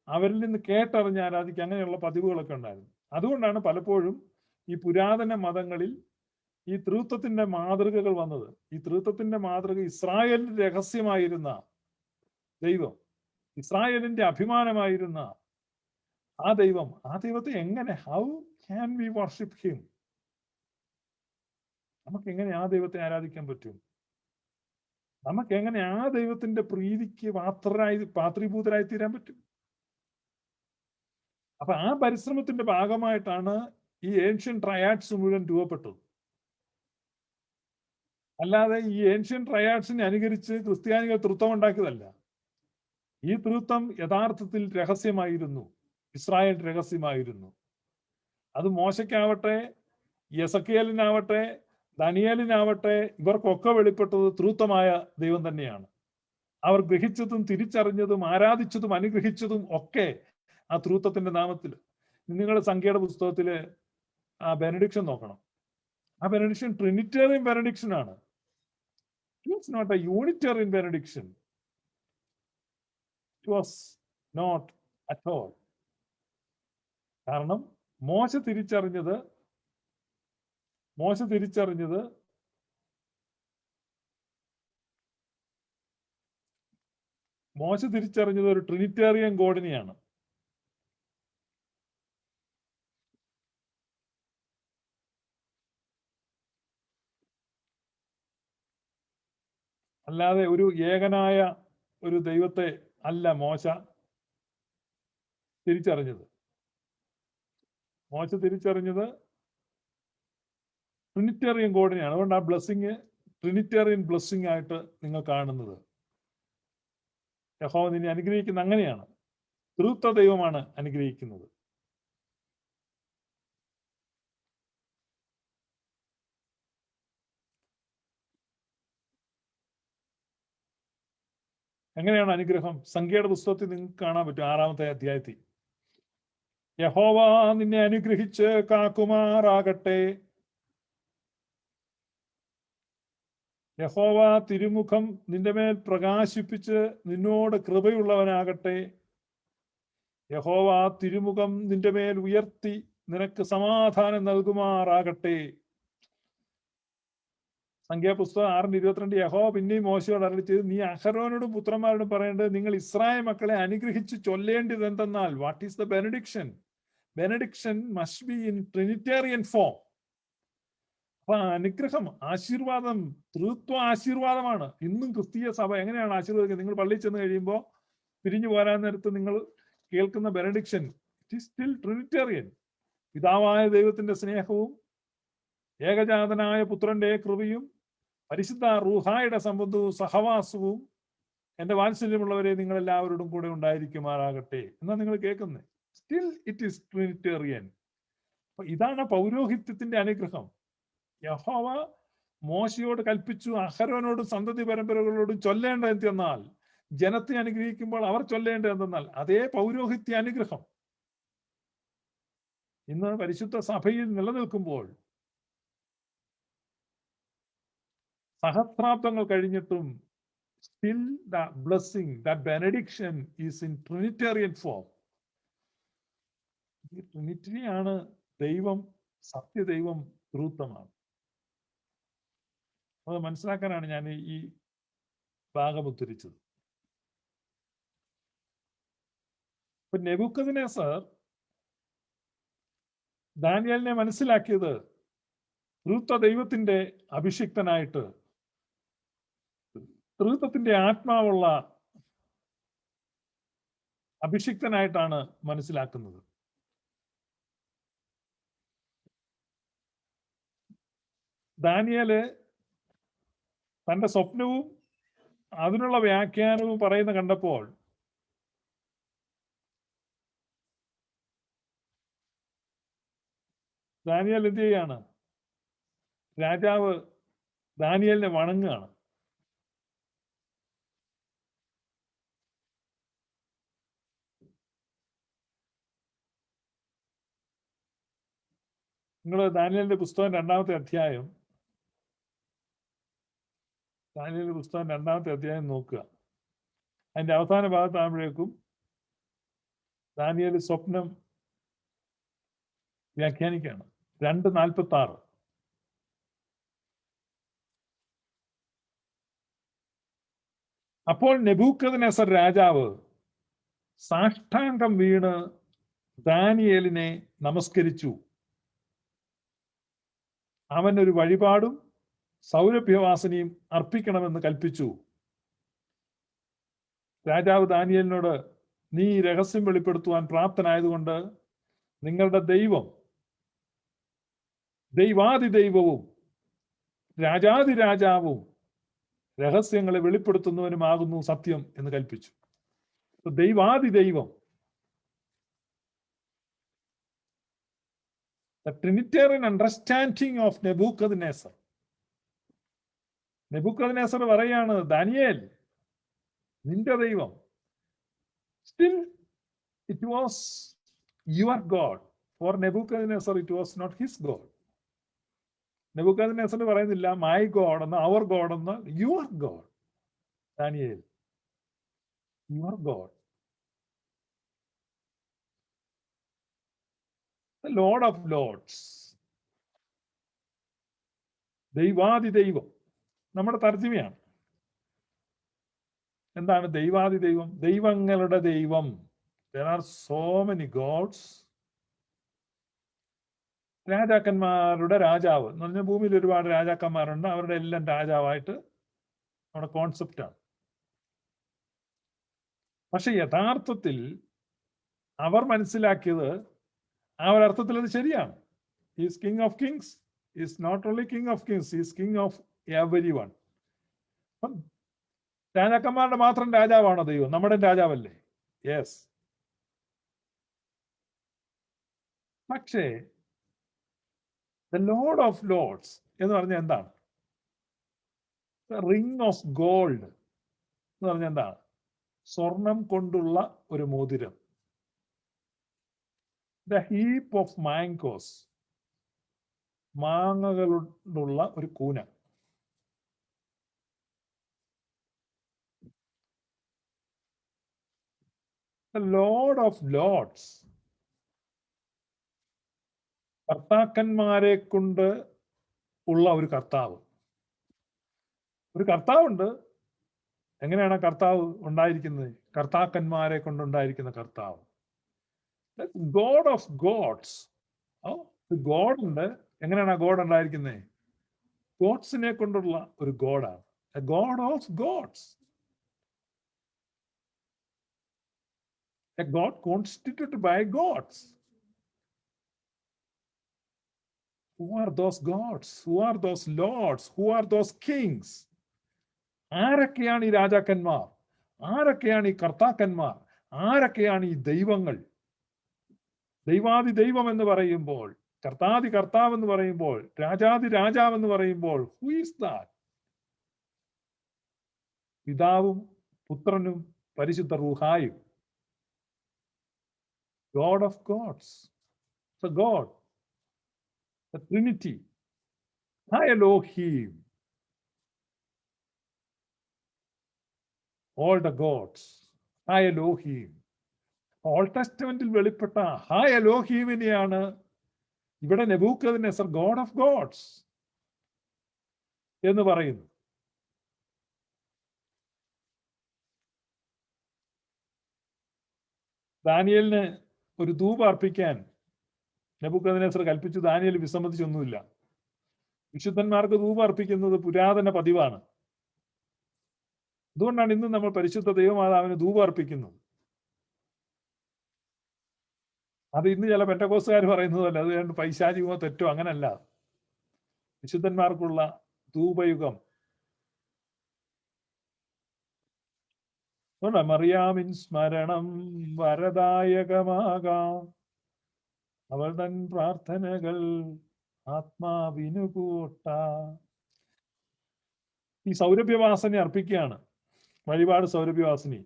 അവരിൽ നിന്ന് കേട്ടറിഞ്ഞ് ആരാധിക്കുക, അങ്ങനെയുള്ള പതിവുകളൊക്കെ ഉണ്ടായിരുന്നു. അതുകൊണ്ടാണ് പലപ്പോഴും ഈ പുരാതന മതങ്ങളിൽ ഈ ത്രിത്വത്തിന്റെ മാതൃകകൾ വന്നത്. ഈ ത്രിത്വത്തിന്റെ മാതൃക ഇസ്രായേലിന്റെ രഹസ്യമായിരുന്ന ദൈവം, ഇസ്രായേലിന്റെ അഭിമാനമായിരുന്ന ആ ദൈവം, ആ ദൈവത്തെ എങ്ങനെ, how can we worship him, നമുക്ക് എങ്ങനെ ആ ദൈവത്തെ ആരാധിക്കാൻ പറ്റും? നമുക്ക് എങ്ങനെ ആ ദൈവത്തിന്റെ പ്രീതിക്ക് പാത്രീഭൂതരായി തീരാൻ പറ്റും? അപ്പൊ ആ പരിശ്രമത്തിന്റെ ഭാഗമായിട്ടാണ് ഈ ഏൻഷ്യൻ ട്രയാഡ്സ് മുഴുവൻ രൂപപ്പെട്ടത്. അല്ലാതെ ഈ ഏൻഷ്യൻ ട്രയാഡ്സിനെ അനുകരിച്ച് ക്രിസ്ത്യാനികൾ തൃത്വം ഉണ്ടാക്കിയതല്ല. ഈ തൃത്വം യഥാർത്ഥത്തിൽ രഹസ്യമായിരുന്നു, ഇസ്രായേൽ രഹസ്യമായിരുന്നു. അത് മോശയ്ക്കാവട്ടെ, യെസക്കിയേലിനാവട്ടെ, ദാനിയേലിനാവട്ടെ, ഇവർക്കൊക്കെ വെളിപ്പെട്ടത് തൃത്വമായ ദൈവം തന്നെയാണ്. അവർ ഗ്രഹിച്ചതും തിരിച്ചറിഞ്ഞതും ആരാധിച്ചതും അനുഗ്രഹിച്ചതും ഒക്കെ ആ തൃത്വത്തിന്റെ നാമത്തിൽ. നിങ്ങൾ സംഖ്യയുടെ പുസ്തകത്തില് ആ ബെനഡിക്ഷൻ നോക്കണം. ആ ബെനഡിക്ഷൻ ട്രിനിറ്റേറിയൻ ബെനഡിക്ഷൻ ആണ്. It's not a unitarian benediction. It was not at all. കാരണം മോശ തിരിച്ചറിഞ്ഞത് ഒരു ട്രിനിറ്റേറിയൻ ഗോഡിനെയാണ്. അല്ലാതെ ഒരു ഏകനായ ഒരു ദൈവത്തെ അല്ല മോശ തിരിച്ചറിഞ്ഞത്. മോശ തിരിച്ചറിഞ്ഞത് ട്രിനിറ്റേറിയൻ ഗോഡിനെയാണ്. അതുകൊണ്ട് ആ ബ്ലെസ്സിങ് ട്രിനിറ്റേറിയൻ ബ്ലെസ്സിങ് ആയിട്ട് നിങ്ങൾ കാണുന്നത്. യഹോവ നിന്നെ അനുഗ്രഹിക്കുന്ന അങ്ങനെയാണ്, തൃത്വ ദൈവമാണ് അനുഗ്രഹിക്കുന്നത്. എങ്ങനെയാണ് അനുഗ്രഹം? സംഖ്യയുടെ പുസ്തകത്തിൽ നിങ്ങൾക്ക് കാണാൻ പറ്റും, 6-ാമത്തെ അധ്യായത്തിൽ. യഹോവ നിന്നെ അനുഗ്രഹിച്ച് കാക്കുമാറാകട്ടെ. യഹോവ തിരുമുഖം നിന്റെ മേൽ പ്രകാശിപ്പിച്ച് നിന്നോട് കൃപയുള്ളവനാകട്ടെ. യഹോവ തിരുമുഖം നിന്റെ മേൽ ഉയർത്തി നിനക്ക് സമാധാനം നൽകുമാറാകട്ടെ. സംഖ്യാപുസ്തകം 6:22. യഹോവ പിന്നെയും മോശയോട് അരുളി ചെയ്തു, നീ അഹരോനോടും പുത്രന്മാരോടും പറയേണ്ടത്, നിങ്ങൾ ഇസ്രായേൽ മക്കളെ അനുഗ്രഹിച്ച് ചൊല്ലേണ്ടത് എന്തെന്നാൽ, what is the benediction? Benediction must be in Trinitarian form. അപ്പൊ അനുഗ്രഹം, ആശീർവാദം, തൃത്വ ആശീർവാദമാണ്. ഇന്നും ക്രിസ്തീയ സഭ എങ്ങനെയാണ് ആശീർവദിക്കുന്നത്? നിങ്ങൾ പള്ളിയിൽ ചെന്ന് കഴിയുമ്പോൾ പിരിഞ്ഞു പോരാൻ നേരത്ത് നിങ്ങൾ കേൾക്കുന്ന benediction, it is still Trinitarian. പിതാവായ ദൈവത്തിന്റെ സ്നേഹവും ഏകജാതനായ പുത്രന്റെ കൃപയും പരിശുദ്ധ റൂഹായുടെ സംബന്ധവും സഹവാസവും എന്റെ വാത്സല്യമുള്ളവരെ നിങ്ങൾ എല്ലാവരോടും കൂടെ ഉണ്ടായിരിക്കുമാറാകട്ടെ എന്നാ നിങ്ങൾ കേൾക്കുന്നത്. Still it is Trinitarian. അപ്പൊ ഇതാണ് പൗരോഹിത്യത്തിന്റെ അനുഗ്രഹം. യഹോവ മോശയോട് കൽപ്പിച്ചു, അഹരോനോടും സന്തതി പരമ്പരകളോടും ചൊല്ലേണ്ടത് എന്തെന്നാൽ, ജനത്തെ അനുഗ്രഹിക്കുമ്പോൾ അവർ ചൊല്ലേണ്ടത് എന്തെന്നാൽ അതേ പൗരോഹിത്യ അനുഗ്രഹം ഇന്ന് പരിശുദ്ധ സഭയിൽ നിലനിൽക്കുമ്പോൾ സഹസ്രാബ്ദങ്ങൾ കഴിഞ്ഞിട്ടും still the blessing, that benediction is in Trinitarian form. ഈ ട്രിനിറ്റിയാണ് ദൈവം, സത്യദൈവം ത്രിത്വമാണ്. അത് മനസ്സിലാക്കാനാണ് ഞാൻ ഈ ഭാഗം ഉദ്ധരിച്ചത്. ഇപ്പൊ നെബൂഖദ്നേസർ ദാനിയേലിനെ മനസ്സിലാക്കിയത് ത്രിത്വ ദൈവത്തിന്റെ അഭിഷിക്തനായിട്ട്, ത്രിത്വത്തിന്റെ ആത്മാവുള്ള അഭിഷിക്തനായിട്ടാണ് മനസ്സിലാക്കുന്നത്. ദാനിയേല് തന്റെ സ്വപ്നവും അതിനുള്ള വ്യാഖ്യാനവും പറയുന്ന കണ്ടപ്പോൾ ദാനിയേൽ എന്ത് ചെയ്യാണ്? രാജാവ് ദാനിയേലിനെ വണങ്ങുകയാണ്. നിങ്ങൾ ദാനിയേലിന്റെ പുസ്തകം 2-ാമത്തെ അധ്യായം, ദാനിയേലിന്റെ പുസ്തകം 2-ാമത്തെ അധ്യായം നോക്കുക. അതിന്റെ അവസാന ഭാഗത്താകുമ്പോഴേക്കും ദാനിയേൽ സ്വപ്നം വ്യാഖ്യാനിക്കുകയാണ്. 2:46. അപ്പോൾ നെബൂഖദ്നേസർ രാജാവ് സാഷ്ടാംഗം വീണ് ദാനിയേലിനെ നമസ്കരിച്ചു. അവൻ ഒരു വഴിപാടും സൗരഭ്യവാസനയും അർപ്പിക്കണമെന്ന് കൽപ്പിച്ചു. രാജാവ് ദാനിയേലിനോട്, നീ രഹസ്യം വെളിപ്പെടുത്തുവാൻ പ്രാപ്തനായതുകൊണ്ട് നിങ്ങളുടെ ദൈവം ദൈവാദിദൈവവും രാജാതിരാജാവും രഹസ്യങ്ങളെ വെളിപ്പെടുത്തുന്നവനുമാകുന്നു സത്യം എന്ന് കൽപ്പിച്ചു. ദൈവാദിദൈവം, the Trinitarian understanding of Nebuchadnezzar. Nebuchadnezzar പറയാണ്, ദാനിയേൽ നിന്റെ ദൈവം. Still it was your God. For Nebuchadnezzar it was not his God. Nebuchadnezzar പറയുന്നില്ല മൈ ഗോഡ് എന്ന്, അവർ ഗോഡ് എന്ന്, your God. Daniel, your God, the Lord of Lords, ദൈവാദിദൈവം. നമ്മുടെ തർജ്ജിമയാണ്. എന്താണ് ദൈവാദിദൈവം? ദൈവങ്ങളുടെ ദൈവം. There are so many gods. രാജാക്കന്മാരുടെ രാജാവ് എന്ന് പറഞ്ഞാൽ ഭൂമിയിൽ ഒരുപാട് രാജാക്കന്മാരുണ്ട്, അവരുടെ എല്ലാം രാജാവായിട്ട് നമ്മുടെ കോൺസെപ്റ്റാണ്. പക്ഷെ യഥാർത്ഥത്തിൽ അവർ മനസ്സിലാക്കിയത് ആ ഒരർത്ഥത്തിൽ അത് ശരിയാണ്. Is king of kings, is not only king of kings, is king of every one. രാജാക്കന്മാരുടെ മാത്രം രാജാവാണോ ദൈവം? നമ്മുടെ രാജാവല്ലേ? യെസ്. പക്ഷേ ദ ലോർഡ് ഓഫ് ലോർഡ്സ് എന്ന് പറഞ്ഞാൽ എന്താണ്? റിംഗ് ഓഫ് ഗോൾഡ് എന്ന് പറഞ്ഞാൽ എന്താണ്? സ്വർണം കൊണ്ടുള്ള ഒരു മോതിരം. ദ ഹീപ്പ് ഓഫ് മാംഗോസ്, മാങ്ങകളുള്ള ഒരു കൂന. ദ ലോർഡ് ഓഫ് ലോർഡ്സ്, കർത്താക്കന്മാരെ കൊണ്ട് ഉള്ള ഒരു കർത്താവ്. ഒരു കർത്താവുണ്ട്. എങ്ങനെയാണ് കർത്താവ് ഉണ്ടായിരിക്കുന്നത്? കർത്താക്കന്മാരെ കൊണ്ടുണ്ടായിരിക്കുന്ന കർത്താവ്. God of God's. ഗോഡ് ഉണ്ട്. എങ്ങനെയാണ് ആ ഗോഡ് ഉണ്ടായിരിക്കുന്നത്? ഗോഡ്സിനെ കൊണ്ടുള്ള ഒരു ഗോഡാണ്. God of gods, a god constituted by gods. Who are those gods? Who are those lords? Who are those kings? ആരൊക്കെയാണ് ഈ രാജാക്കന്മാർ? ആരൊക്കെയാണ് ഈ കർത്താക്കന്മാർ? ആരൊക്കെയാണ് ഈ ദൈവങ്ങൾ? ദൈവാദി ദൈവം എന്ന് പറയുമ്പോൾ, കർത്താദി കർത്താവ് എന്ന് പറയുമ്പോൾ, രാജാദി രാജാവ് എന്ന് പറയുമ്പോൾ, ഹു ഈസ് ദാറ്റ്? പിതാവും പുത്രനും പരിശുദ്ധ റൂഹായും. God of gods, the God, the Trinity, Ha Elohim, all the gods, Ha Elohim. Old ടെസ്റ്റമെന്റിൽ വെളിപ്പെട്ട ഹാ എലോഹീമിനെയാണ് ഇവിടെ നെബൂഖദ്നേസർ ഗോഡ് ഓഫ് ഗോഡ്സ് എന്ന് പറയുന്നു. ദാനിയേലിന് ഒരു ധൂപം അർപ്പിക്കാൻ നെബൂഖദ്നേസർ കൽപ്പിച്ചു. ദാനിയേൽ വിസമ്മതിച്ചൊന്നുമില്ല. വിശുദ്ധന്മാർക്ക് ധൂപം അർപ്പിക്കുന്നത് പുരാതന പതിവാണ്. അതുകൊണ്ടാണ് ഇന്ന് നമ്മൾ പരിശുദ്ധ ദൈവമാതാവിന് ധൂപം അർപ്പിക്കുന്നത്. അത് ഇന്ന് ചില പെന്തക്കോസ്തുകാർ പറയുന്നതല്ല, അത് കണ്ട് പൈശാചികമോ തെറ്റോ, അങ്ങനല്ല. വിശുദ്ധന്മാർക്കുള്ള ധൂപയുഗം. മറിയാമിൻ സ്മരണം വരദായകമാകാം, അവൾ തൻ പ്രാർത്ഥനകൾ ആത്മാവിനു കൂട്ട. ഈ സൗരഭ്യവാസന അർപ്പിക്കുകയാണ്, വഴിപാട് സൗരഭ്യവാസിനി.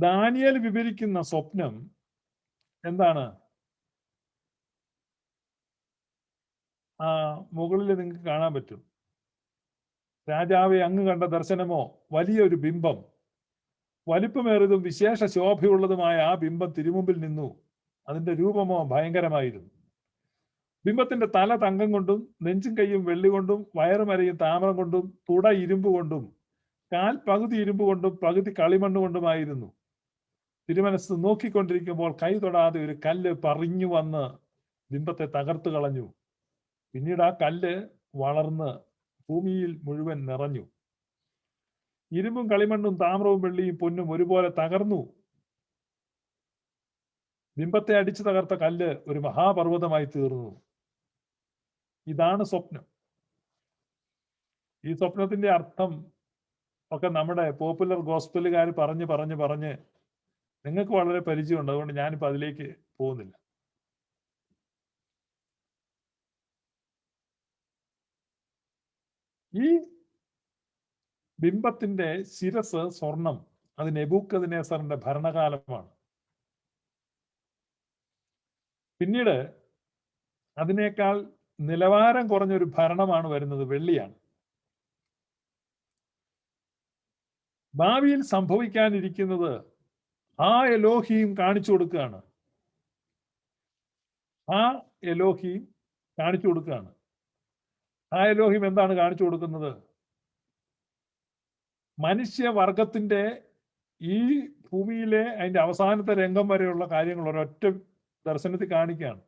ദാനിയേൽ വിവരിക്കുന്ന സ്വപ്നം എന്താണ്? ആ മുകളിൽ നിങ്ങൾക്ക് കാണാൻ പറ്റും. രാജാവെ അങ്ങ് കണ്ട ദർശനമോ വലിയൊരു ബിംബം, വലിപ്പമേറിയതും വിശേഷ ശോഭയുള്ളതുമായ ആ ബിംബം തിരുമുമ്പിൽ നിന്നു. അതിന്റെ രൂപമോ ഭയങ്കരമായിരുന്നു. ബിംബത്തിന്റെ തല തങ്കം കൊണ്ടും നെഞ്ചും കൈയും വെള്ളി കൊണ്ടും വയറുമരയും താമ്രം കൊണ്ടും തുട ഇരുമ്പ് കൊണ്ടും കാൽ പകുതി ഇരുമ്പ് കൊണ്ടും പകുതി കളിമണ്ണ് കൊണ്ടുമായിരുന്നു. തിരുമനസ് നോക്കിക്കൊണ്ടിരിക്കുമ്പോൾ കൈ തൊടാതെ ഒരു കല്ല് പറിഞ്ഞു വന്ന് ബിംബത്തെ തകർത്തു കളഞ്ഞു. പിന്നീട് ആ കല്ല് വളർന്ന് ഭൂമിയിൽ മുഴുവൻ നിറഞ്ഞു. ഇരുമ്പും കളിമണ്ണും താമ്രവും വെള്ളിയും പൊന്നും ഒരുപോലെ തകർന്നു. ബിംബത്തെ അടിച്ചു തകർത്ത കല്ല് ഒരു മഹാപർവ്വതമായി തീർന്നു. ഇതാണ് സ്വപ്നം. ഈ സ്വപ്നത്തിന്റെ അർത്ഥം ഒക്കെ നമ്മുടെ പോപ്പുലർ ഗോസ്പലുകാർ പറഞ്ഞ് നിങ്ങൾക്ക് വളരെ പരിചയമുണ്ട്. അതുകൊണ്ട് ഞാനിപ്പോ അതിലേക്ക് പോകുന്നില്ല. ഈ ബിംബത്തിന്റെ ശിരസ് സ്വർണം. അത് നെബൂഖദ്നേസറിന്റെ ഭരണകാലമാണ്. പിന്നീട് അതിനേക്കാൾ നിലവാരം കുറഞ്ഞൊരു ഭരണമാണ് വരുന്നത്, വെള്ളിയാണ്. ഭാവിയിൽ സംഭവിക്കാനിരിക്കുന്നത് ആ എലോഹീം കാണിച്ചു കൊടുക്കുകയാണ്. ആ എലോഹീം കാണിച്ചു കൊടുക്കുകയാണ്. ആ എലോഹീം എന്താണ് കാണിച്ചു കൊടുക്കുന്നത്? മനുഷ്യവർഗത്തിന്റെ ഈ ഭൂമിയിലെ അതിന്റെ അവസാനത്തെ രംഗം വരെയുള്ള കാര്യങ്ങൾ ഒരൊറ്റ ദർശനത്തിൽ കാണിക്കുകയാണ്.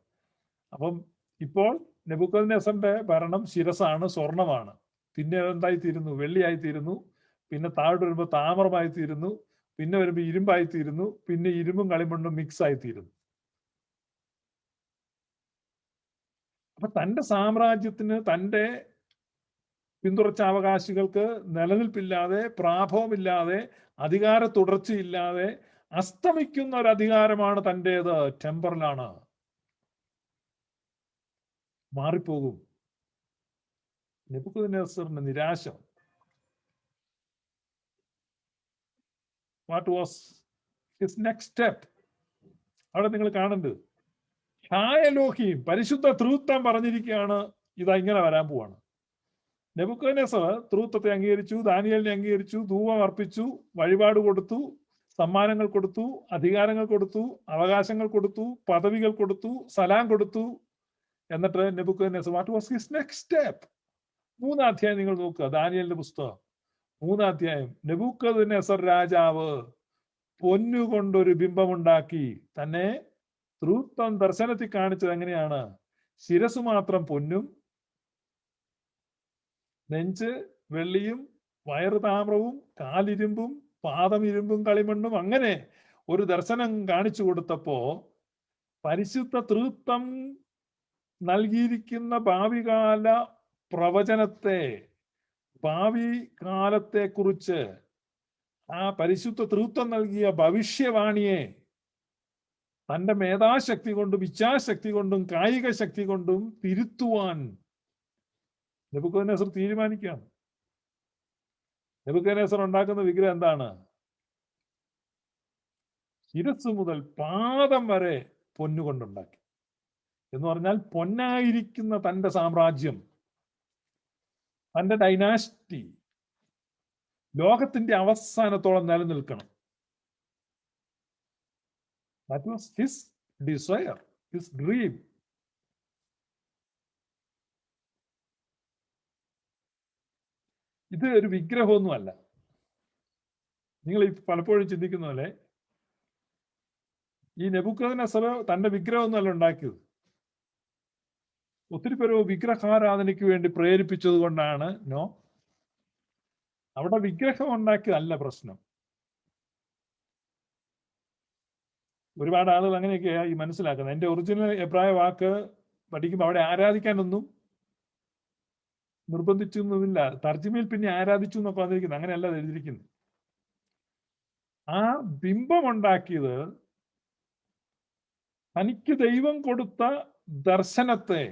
അപ്പം ഇപ്പോൾ നെബൂഖദ്നേസറിന്റെ ഭരണം ശിരസാണ്, സ്വർണമാണ്. പിന്നെ എന്തായി തീരുന്നു? വെള്ളിയായി തീരുന്നു. പിന്നെ താഴോട്ട് വരുമ്പോൾ താമ്രമായി തീരുന്നു. പിന്നെ വരുമ്പോൾ ഇരുമ്പായി തീരുന്നു. പിന്നെ ഇരുമ്പും കളിമണ്ണും മിക്സ് ആയി തീരുന്നു. അപ്പൊ തന്റെ സാമ്രാജ്യത്തിന്, തന്റെ പിന്തുടർച്ചാവകാശികൾക്ക് നിലനിൽപ്പില്ലാതെ, പ്രാഭവമില്ലാതെ, അധികാര തുടർച്ചയില്ലാതെ അസ്തമിക്കുന്ന ഒരു അധികാരമാണ് തൻ്റേത്. ടെമ്പറലാണ്, മാറിപ്പോകും. നെബൂഖദ്നേസറിന്റെ നിരാശ. What was his next step? അവിടെ നിങ്ങൾ കാണുന്നത് ഹാ എലോഹീം, പരിശുദ്ധ ത്രിത്വം പറഞ്ഞിരിക്കുകയാണ്. ഇതാ ഇങ്ങനെ വരാൻ പോവാണ്. നെബൂഖദ്നേസർ ത്രിത്വത്തെ അംഗീകരിച്ചു, ദാനിയേലിനെ അംഗീകരിച്ചു, ധൂപം അർപ്പിച്ചു, വഴിപാട് കൊടുത്തു, സമ്മാനങ്ങൾ കൊടുത്തു, അധികാരങ്ങൾ കൊടുത്തു, അവകാശങ്ങൾ കൊടുത്തു, പദവികൾ കൊടുത്തു, സലാം കൊടുത്തു. എന്നിട്ട് Nebuchadnezzar what was his next step? 3-ാം അധ്യായം നിങ്ങൾ നോക്കുക, ദാനിയേലിന്റെ പുസ്തകം 3-ാം അധ്യായം. നെബൂഖദ്നേസർ രാജാവ് പൊന്നുകൊണ്ടൊരു ബിംബമുണ്ടാക്കി തന്നെ ത്രിത്വം ദർശനത്തിൽ കാണിച്ചത് എങ്ങനെയാണ്? ശിരസ് മാത്രം പൊന്നും, നെഞ്ച് വെള്ളിയും, വയറ് താമ്രവും, കാലിരുമ്പും, പാദം ഇരുമ്പും കളിമണ്ണും, അങ്ങനെ ഒരു ദർശനം കാണിച്ചു കൊടുത്തപ്പോ പരിശുദ്ധ തൃത്വം നൽകിയിരിക്കുന്ന ഭാവികാല പ്രവചനത്തെ, ഭാവി കാലത്തെ കുറിച്ച് ആ പരിശുദ്ധ തൃത്വം നൽകിയ ഭവിഷ്യവാണിയെ തന്റെ മേധാശക്തി കൊണ്ടും ഇച്ഛാശക്തി കൊണ്ടും കായിക ശക്തി കൊണ്ടും തിരുത്തുവാൻ നെബൂഖദ്നേസർ തീരുമാനിക്കുകയാണ്. നെബൂഖദ്നേസർ ഉണ്ടാക്കുന്ന വിഗ്രഹം എന്താണ്? ശിരസ് മുതൽ പാദം വരെ പൊന്നുകൊണ്ടുണ്ടാക്കി. എന്ന് പറഞ്ഞാൽ പൊന്നായിരിക്കുന്ന തന്റെ സാമ്രാജ്യം, തന്റെ ഡൈനാസ്റ്റി ലോകത്തിന്റെ അവസാനത്തോളം നിലനിൽക്കണം. That was his desire, his dream. ഇത് ഒരു വിഗ്രഹമൊന്നുമല്ല. നിങ്ങൾ പലപ്പോഴും ചിന്തിക്കുന്ന പോലെ ഈ നെബൂഖദ്നേസർ തന്റെ വിഗ്രഹമൊന്നുമല്ല ഉണ്ടാക്കിയത്. ഒത്തിരി പേര് വിഗ്രഹാരാധനയ്ക്ക് വേണ്ടി പ്രേരിപ്പിച്ചത് കൊണ്ടാണ്. നോ, അവിടെ വിഗ്രഹം ഉണ്ടാക്കിയതല്ല പ്രശ്നം. ഒരുപാട് ആളുകൾ അങ്ങനെയൊക്കെയാ ഈ മനസ്സിലാക്കുന്നത്. എന്റെ ഒറിജിനൽ എബ്രായ വാക്ക് പഠിക്കുമ്പോൾ അവിടെ ആരാധിക്കാനൊന്നും നിർബന്ധിച്ചൊന്നുമില്ല. തർജ്ജിമയിൽ പിന്നെ ആരാധിച്ചു എന്നൊക്കെ വന്നിരിക്കുന്നത്. അങ്ങനെയല്ല എഴുതിയിരിക്കുന്നത്. ആ ബിംബം ഉണ്ടാക്കിയത് തനിക്ക് ദൈവം കൊടുത്ത ദർശനത്തെ,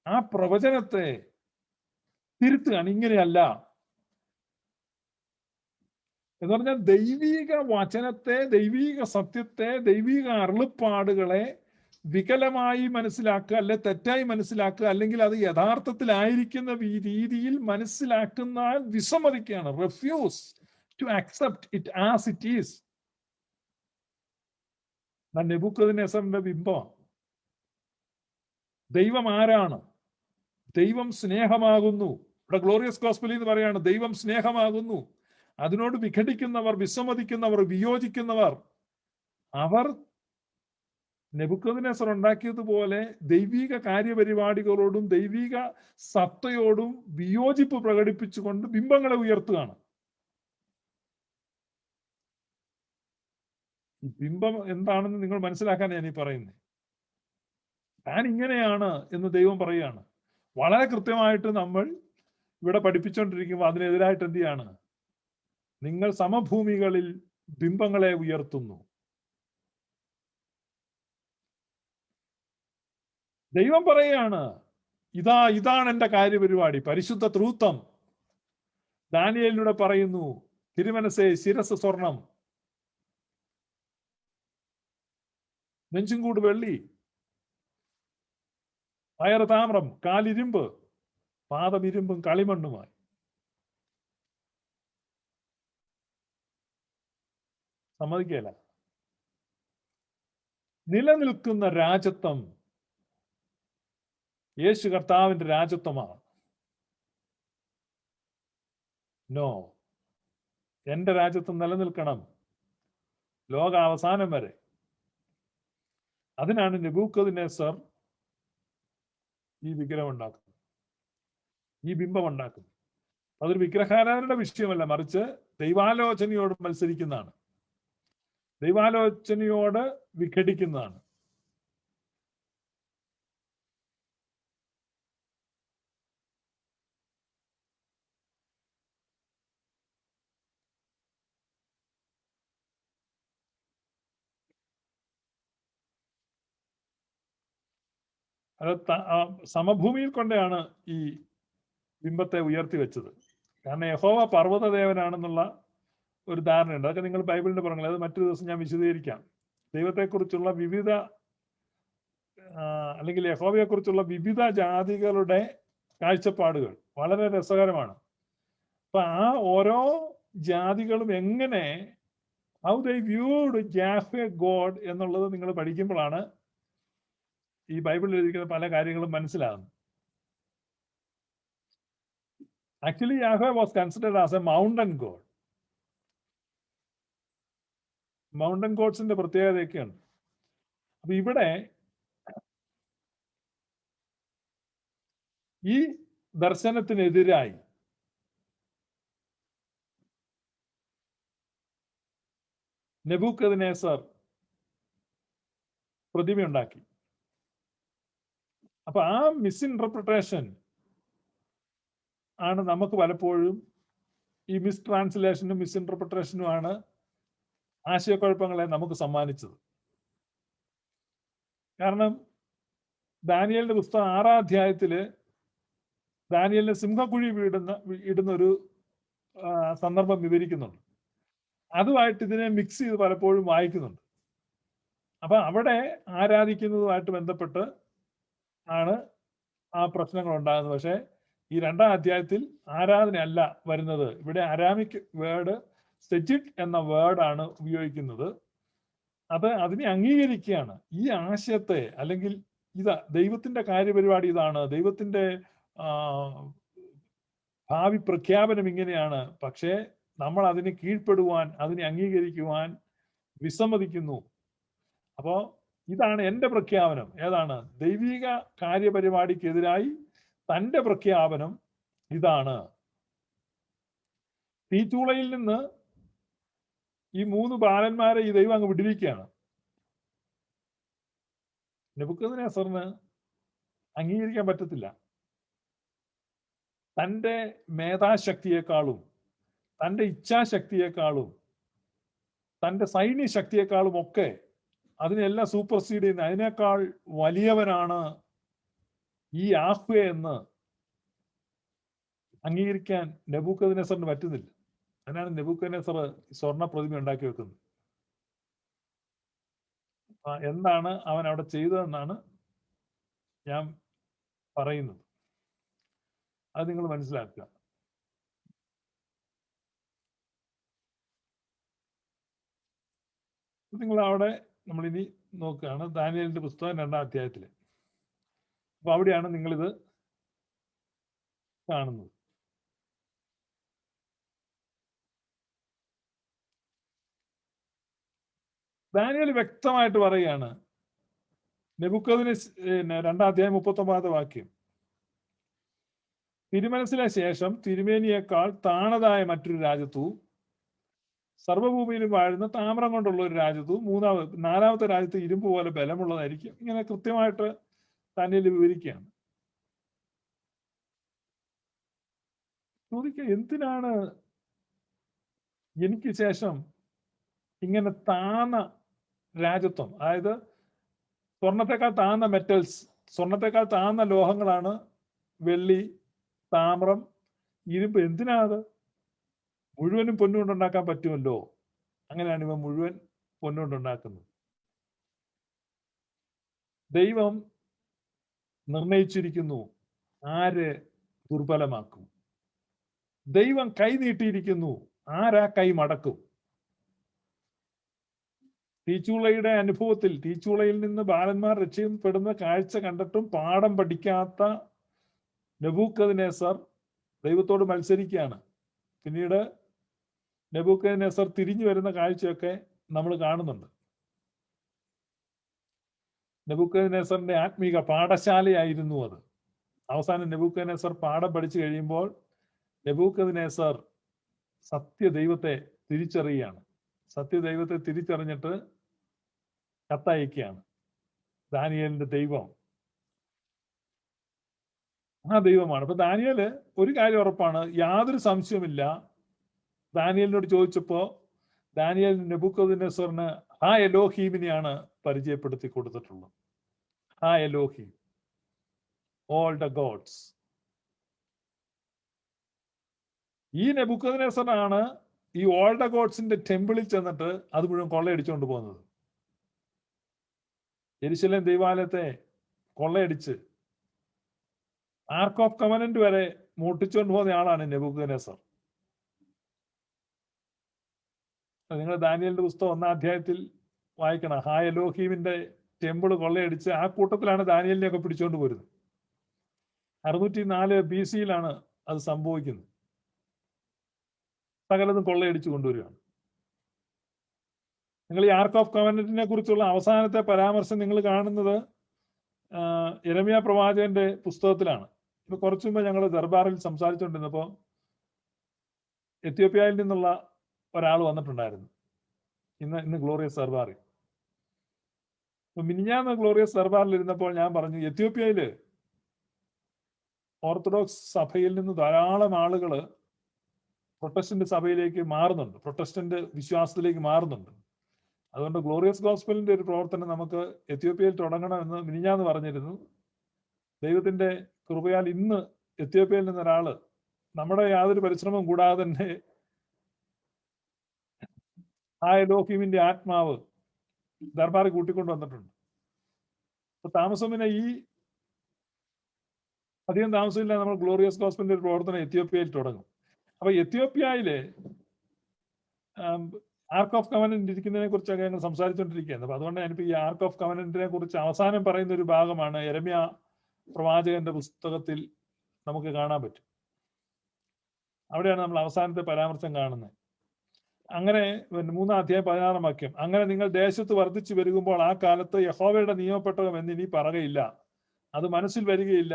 ആ പ്രവചനത്തെ തിരുത്തുകയാണ്. ഇങ്ങനെയല്ല എന്ന് പറഞ്ഞാൽ ദൈവീക വചനത്തെ, ദൈവീക സത്യത്തെ, ദൈവീക അരുളപ്പാടുകളെ വികലമായി മനസ്സിലാക്കുക, അല്ലെ തെറ്റായി മനസ്സിലാക്കുക, അല്ലെങ്കിൽ അത് യഥാർത്ഥത്തിലായിരിക്കുന്ന രീതിയിൽ മനസ്സിലാക്കുന്ന വിസമ്മതിക്കുകയാണ്. Refuse to accept it as it is. നെബൂഖദ്നേസറിന്റെ ബിംബം. ദൈവം ആരാണ്? ദൈവം സ്നേഹമാകുന്നു. ഇവിടെ ഗ്ലോറിയസ് ഗോസ്പലിൽ എന്ന് പറയാണ് ദൈവം സ്നേഹമാകുന്നു. അതിനോട് വിഘടിക്കുന്നവർ, വിസമ്മതിക്കുന്നവർ, വിയോജിക്കുന്നവർ, അവർ നെബൂഖദ്നേസർ ഉണ്ടാക്കിയതുപോലെ ദൈവിക കാര്യപരിപാടികളോടും ദൈവിക സത്തയോടും വിയോജിപ്പ് പ്രകടിപ്പിച്ചുകൊണ്ട് ബിംബങ്ങളെ ഉയർത്തുകയാണ്. ഈ ബിംബം എന്താണെന്ന് നിങ്ങൾ മനസ്സിലാക്കാൻ ഞാൻ ഈ പറയുന്നത്. ഞാൻ ഇങ്ങനെയാണ് എന്ന് ദൈവം പറയുകയാണ്. വളരെ കൃത്യമായിട്ട് നമ്മൾ ഇവിടെ പഠിപ്പിച്ചുകൊണ്ടിരിക്കുമ്പോൾ അതിനെതിരായിട്ട് എന്ത് ചെയ്യാണ്? നിങ്ങൾ സമഭൂമികളിൽ ബിംബങ്ങളെ ഉയർത്തുന്നു. ദൈവം പറയുകയാണ്, ഇതാണ് എന്റെ കാര്യപരിപാടി. പരിശുദ്ധ തൃത്വം ദാനിയേലിലൂടെ പറയുന്നു, തിരുമനസ്സേ ശിരസ് സ്വർണം, നെഞ്ചുംകൂട് വെള്ളി, വയറ് താമ്രം, കാലിരുമ്പ്, പാദമിരുമ്പും കളിമണ്ണുമായി. സമ്മതിക്കല. നിലനിൽക്കുന്ന രാജത്വം യേശു കർത്താവിന്റെ രാജത്വമാണ്. നോ, എന്റെ രാജ്യത്വം നിലനിൽക്കണം ലോകാവസാനം വരെ. അതിനാണ് നെബൂഖദ്നേസർ ഈ വിഗ്രഹം ഉണ്ടാക്കുന്നത്, ഈ ബിംബം ഉണ്ടാക്കുന്നത്. അതൊരു വിഗ്രഹാരാധനയുടെ വിഷയമല്ല, മറിച്ച് ദൈവാലോചനയോട് മത്സരിക്കുന്നതാണ്, ദൈവാലോചനയോട് വിഘടിക്കുന്നതാണ്. അത് സമഭൂമിയിൽ കൊണ്ടാണ് ഈ ബിംബത്തെ ഉയർത്തി വെച്ചത്. കാരണം യഹോവ പർവ്വതദേവനാണെന്നുള്ള ഒരു ധാരണയുണ്ട്. അതൊക്കെ നിങ്ങൾ ബൈബിളിന്റെ പറഞ്ഞത്, അത് മറ്റൊരു ദിവസം ഞാൻ വിശദീകരിക്കാം. ദൈവത്തെക്കുറിച്ചുള്ള വിവിധ അല്ലെങ്കിൽ യഹോവയെക്കുറിച്ചുള്ള വിവിധ ജാതികളുടെ കാഴ്ചപ്പാടുകൾ വളരെ രസകരമാണ്. അപ്പൊ ആ ഓരോ ജാതികളും എങ്ങനെ, how they viewed Yahweh God എന്നുള്ളത് നിങ്ങൾ പഠിക്കുമ്പോഴാണ് ഈ ബൈബിളിൽ എഴുതിയിരിക്കുന്ന പല കാര്യങ്ങളും മനസ്സിലാകുന്നു. Actually Yahweh was considered as a mountain god. Mountain ഗോഡ്സിന്റെ പ്രത്യേകതയൊക്കെയാണ്. അപ്പൊ ഇവിടെ ഈ ദർശനത്തിനെതിരായി നെബൂഖദ്നേസർ പ്രതിമയുണ്ടാക്കി. അപ്പൊ ആ മിസ്ഇൻറ്റർപ്രിട്ടേഷൻ ആണ് നമുക്ക് പലപ്പോഴും ഈ മിസ് ട്രാൻസ്ലേഷനും മിസ്ഇൻറ്റർപ്രിട്ടേഷനുമാണ് ആശയക്കുഴപ്പങ്ങളെ നമുക്ക് സമ്മാനിച്ചത്. കാരണം ദാനിയേലിന്റെ പുസ്തകം 6-ാം അധ്യായത്തില് ദാനിയേലിനെ സിംഹക്കുഴി ഇടുന്ന ഒരു സന്ദർഭം വിവരിക്കുന്നുണ്ട്. അതുമായിട്ട് ഇതിനെ മിക്സ് ചെയ്ത് പലപ്പോഴും വായിക്കുന്നുണ്ട്. അപ്പൊ അവിടെ ആരാധിക്കുന്നതുമായിട്ട് ബന്ധപ്പെട്ട് ആണ് ആ പ്രശ്നങ്ങൾ ഉണ്ടാകുന്നത്. പക്ഷെ ഈ 2-ാം അധ്യായത്തിൽ ആരാധനയല്ല വരുന്നത്. ഇവിടെ അരാമിക് വേർഡ് സെജിറ്റ് എന്ന വേർഡാണ് ഉപയോഗിക്കുന്നത്. അത് അതിനെ അംഗീകരിക്കുകയാണ്. ഈ ആശയത്തെ, അല്ലെങ്കിൽ ദൈവത്തിന്റെ കാര്യപരിപാടി ഇതാണ്, ദൈവത്തിന്റെ ഭാവി പ്രഖ്യാപനം ഇങ്ങനെയാണ്, പക്ഷേ നമ്മൾ അതിന് കീഴ്പ്പെടുവാൻ, അതിനെ അംഗീകരിക്കുവാൻ വിസമ്മതിക്കുന്നു. അപ്പോ ഇതാണ് എന്റെ പ്രഖ്യാപനം. ഏതാണ്? ദൈവിക കാര്യപരിപാടിക്കെതിരായി തന്റെ പ്രഖ്യാപനം ഇതാണ്. തീച്ചൂളയിൽ നിന്ന് ഈ 3 ബാലന്മാരെ ഈ ദൈവം അങ്ങ് വിടുവിക്കുകയാണ്. നെബൂഖദ്നേസറിന് അംഗീകരിക്കാൻ പറ്റത്തില്ല. തന്റെ മേധാശക്തിയെക്കാളും, തന്റെ ഇച്ഛാശക്തിയെക്കാളും, തന്റെ സൈന്യ ശക്തിയെക്കാളും ഒക്കെ അതിനെല്ലാം സൂപ്പർസീഡ് ചെയ്യുന്ന, അതിനേക്കാൾ വലിയവനാണ് ഈ യാഹ്വേ എന്ന് അംഗീകരിക്കാൻ നെബൂഖദ്നേസറിന് പറ്റുന്നില്ല. അതിനാണ് നെബൂഖദ്നേസർ സ്വർണ്ണ പ്രതിമ ഉണ്ടാക്കി വെക്കുന്നത്. എന്താണ് അവൻ അവിടെ ചെയ്തതെന്നാണ് ഞാൻ പറയുന്നത്. അത് നിങ്ങൾ മനസ്സിലാക്കുക. നിങ്ങൾ അവിടെ നമ്മളിനി നോക്കുകയാണ് ദാനിയേലിന്റെ പുസ്തകം 2-ാം അധ്യായത്തില്. അപ്പൊ അവിടെയാണ് നിങ്ങളിത് കാണുന്നത്. ദാനിയേൽ വ്യക്തമായിട്ട് പറയുകയാണ്, നെബൂഖദ്നേസർ 2-ാം അധ്യായം 39-ാമത്തെ വാക്യം, തിരുമനസ്സിലെ ശേഷം തിരുമേനിയേക്കാൾ താണതായ മറ്റൊരു രാജ്യത്വവും സർവ്വഭൂമിയിലും വാഴുന്ന താമ്രം കൊണ്ടുള്ള ഒരു രാജ്യത്വവും 4-ാമത്തെ രാജ്യത്ത് ഇരുമ്പ് പോലെ ബലമുള്ളതായിരിക്കും. ഇങ്ങനെ കൃത്യമായിട്ട് ദാനിയേൽ വിവരിക്കുകയാണ്. ചോദിക്കുക, എന്തിനാണ് എനിക്ക് ശേഷം ഇങ്ങനെ താന്ന രാജ്യത്വം, അതായത് സ്വർണത്തെക്കാൾ താന്ന മെറ്റൽസ്, സ്വർണത്തെക്കാൾ താന്ന ലോഹങ്ങളാണ് വെള്ളി, താമ്രം, ഇരുമ്പ്. എന്തിനാത്? മുഴുവനും പൊന്നുകൊണ്ടുണ്ടാക്കാൻ പറ്റുമല്ലോ. അങ്ങനെയാണ് ഇവ മുഴുവൻ പൊന്നുകൊണ്ടുണ്ടാക്കുന്നത്. ദൈവം നിർണയിച്ചിരിക്കുന്നു ആര് ദുർബലമാക്കും. ദൈവം കൈ നീട്ടിയിരിക്കുന്നു, ആരാ കൈ മടക്കും. തീച്ചൂളയുടെ അനുഭവത്തിൽ, തീച്ചൂളയിൽ നിന്ന് ബാലന്മാർ രക്ഷപ്പെടുന്ന കാഴ്ച കണ്ടിട്ടും പാഠം പഠിക്കാത്ത നെബൂഖദ്നേസർ ദൈവത്തോട് മത്സരിക്കുകയാണ്. പിന്നീട് നെബൂഖദ്നേസർ തിരിഞ്ഞു വരുന്ന കാഴ്ചയൊക്കെ നമ്മൾ കാണുന്നുണ്ട്. നെബൂഖദ്നേസറിന്റെ ആത്മീക പാഠശാലയായിരുന്നു അത്. അവസാനം നെബൂഖദ്നേസർ പാഠം പഠിച്ചു കഴിയുമ്പോൾ നെബൂഖദ്നേസർ സത്യദൈവത്തെ തിരിച്ചറിയുകയാണ്. സത്യദൈവത്തെ തിരിച്ചറിഞ്ഞിട്ട് കത്തയക്കുകയാണ്. ദാനിയേലിന്റെ ദൈവം ആ ദൈവമാണ്. അപ്പൊ ദാനിയേല് ഒരു കാര്യം ഉറപ്പാണ്, യാതൊരു സംശയവുമില്ല. ദാനിയേലിനോട് ചോദിച്ചപ്പോ ദാനിയേൽ നെബൂഖദ്നേസറിന് ആ എലോഹീമിനെയാണ് പരിചയപ്പെടുത്തി കൊടുത്തിട്ടുള്ളത്. ആ എലോഹീം, ഓൾ ദ ഗോഡ്സ്. ഈ നെബൂഖദ്നേസറാണ് ഈ ഓൾ ദ ഗോഡ്സിന്റെ ടെമ്പിളിൽ ചെന്നിട്ട് അത് മുഴുവൻ കൊള്ളയടിച്ചുകൊണ്ട് പോകുന്നത്. യെരുശലേം ദൈവാലയത്തെ കൊള്ളയടിച്ച് ആർക്ക് ഓഫ് കവനന്റ് വരെ മോട്ടിച്ചുകൊണ്ട് പോകുന്ന ആളാണ് നെബൂഖദ്നേസർ. നിങ്ങൾ ദാനിയേലിന്റെ പുസ്തകം 1-ാം അധ്യായത്തിൽ വായിക്കണം. ഹാ എലോഹീമിന്റെ ടെമ്പിള് കൊള്ളയടിച്ച് ആ കൂട്ടത്തിലാണ് ദാനിയേലിനെയൊക്കെ പിടിച്ചുകൊണ്ട് പോരുന്നത്. 604 BC അത് സംഭവിക്കുന്നത്. സകലതും കൊള്ളയടിച്ചു കൊണ്ടുവരികയാണ്. നിങ്ങൾ ഈ ആർക്ക് ഓഫ് കവനന്റിനെ കുറിച്ചുള്ള അവസാനത്തെ പരാമർശം നിങ്ങൾ കാണുന്നത് യെരമ്യാ പ്രവാചകന്റെ പുസ്തകത്തിലാണ്. ഇപ്പൊ കുറച്ചു മുമ്പ് ഞങ്ങൾ ദർബാറിൽ സംസാരിച്ചുകൊണ്ടിരുന്നപ്പോ എത്യോപ്യയിൽ നിന്നുള്ള ഒരാൾ വന്നിട്ടുണ്ടായിരുന്നു ഇന്ന് ഗ്ലോറിയസ് ദർബാറിൽ. മിനിഞ്ഞാന്ന് ഗ്ലോറിയസ് ദർബാറിൽ ഇരുന്നപ്പോൾ ഞാൻ പറഞ്ഞു, എത്യോപ്യയില് ഓർത്തഡോക്സ് സഭയിൽ നിന്ന് ധാരാളം ആളുകൾ പ്രൊട്ടസ്റ്റന്റ് സഭയിലേക്ക് മാറുന്നുണ്ട്, പ്രൊട്ടസ്റ്റന്റ് വിശ്വാസത്തിലേക്ക് മാറുന്നുണ്ട്. അതുകൊണ്ട് ഗ്ലോറിയസ് ഗോസ്പലിന്റെ ഒരു പ്രവർത്തനം നമുക്ക് എത്യോപ്യയിൽ തുടങ്ങണമെന്ന് മിനിഞ്ഞാന്ന് പറഞ്ഞിരുന്നു. ദൈവത്തിന്റെ കൃപയാൽ ഇന്ന് എത്യോപ്യയിൽ നിന്ന് ഒരാള് നമ്മുടെ യാതൊരു പരിശ്രമം കൂടാതെ തന്നെ ആ എലോഹിമിന്റെ ആത്മാവ് ദർബാറിൽ കൂട്ടിക്കൊണ്ട് വന്നിട്ടുണ്ട്. അപ്പൊ താമസം പിന്നെ അധികം താമസമില്ല നമ്മൾ ഗ്ലോറിയസ് ഗോസ്പലിന്റെ ഒരു പ്രവർത്തനം എത്യോപ്യയിൽ തുടങ്ങും. അപ്പൊ എത്യോപ്യയിലെ ആർക്ക് ഓഫ് കവനന്റ് ഇരിക്കുന്നതിനെ കുറിച്ചൊക്കെ ഞങ്ങൾ സംസാരിച്ചുകൊണ്ടിരിക്കുകയാണ്. അപ്പൊ അതുകൊണ്ട് ഞാനിപ്പോ ഈ ആർക്ക് ഓഫ് കവനന്റിനെ കുറിച്ച് അവസാനം പറയുന്ന ഒരു ഭാഗമാണ് യെരമ്യാ പ്രവാചകന്റെ പുസ്തകത്തിൽ നമുക്ക് കാണാൻ പറ്റും. അവിടെയാണ് നമ്മൾ അവസാനത്തെ പരാമർശം കാണുന്നത്. അങ്ങനെ 3-ാം അധ്യായം 16-ാം വാക്യം, അങ്ങനെ നിങ്ങൾ ദേശത്ത് വർദ്ധിച്ചു വരുമ്പോൾ ആ കാലത്ത് യഹോവയുടെ നിയമപ്പെട്ടകം എന്നിനി പറകയില്ല, അത് മനസ്സിൽ വരികയില്ല,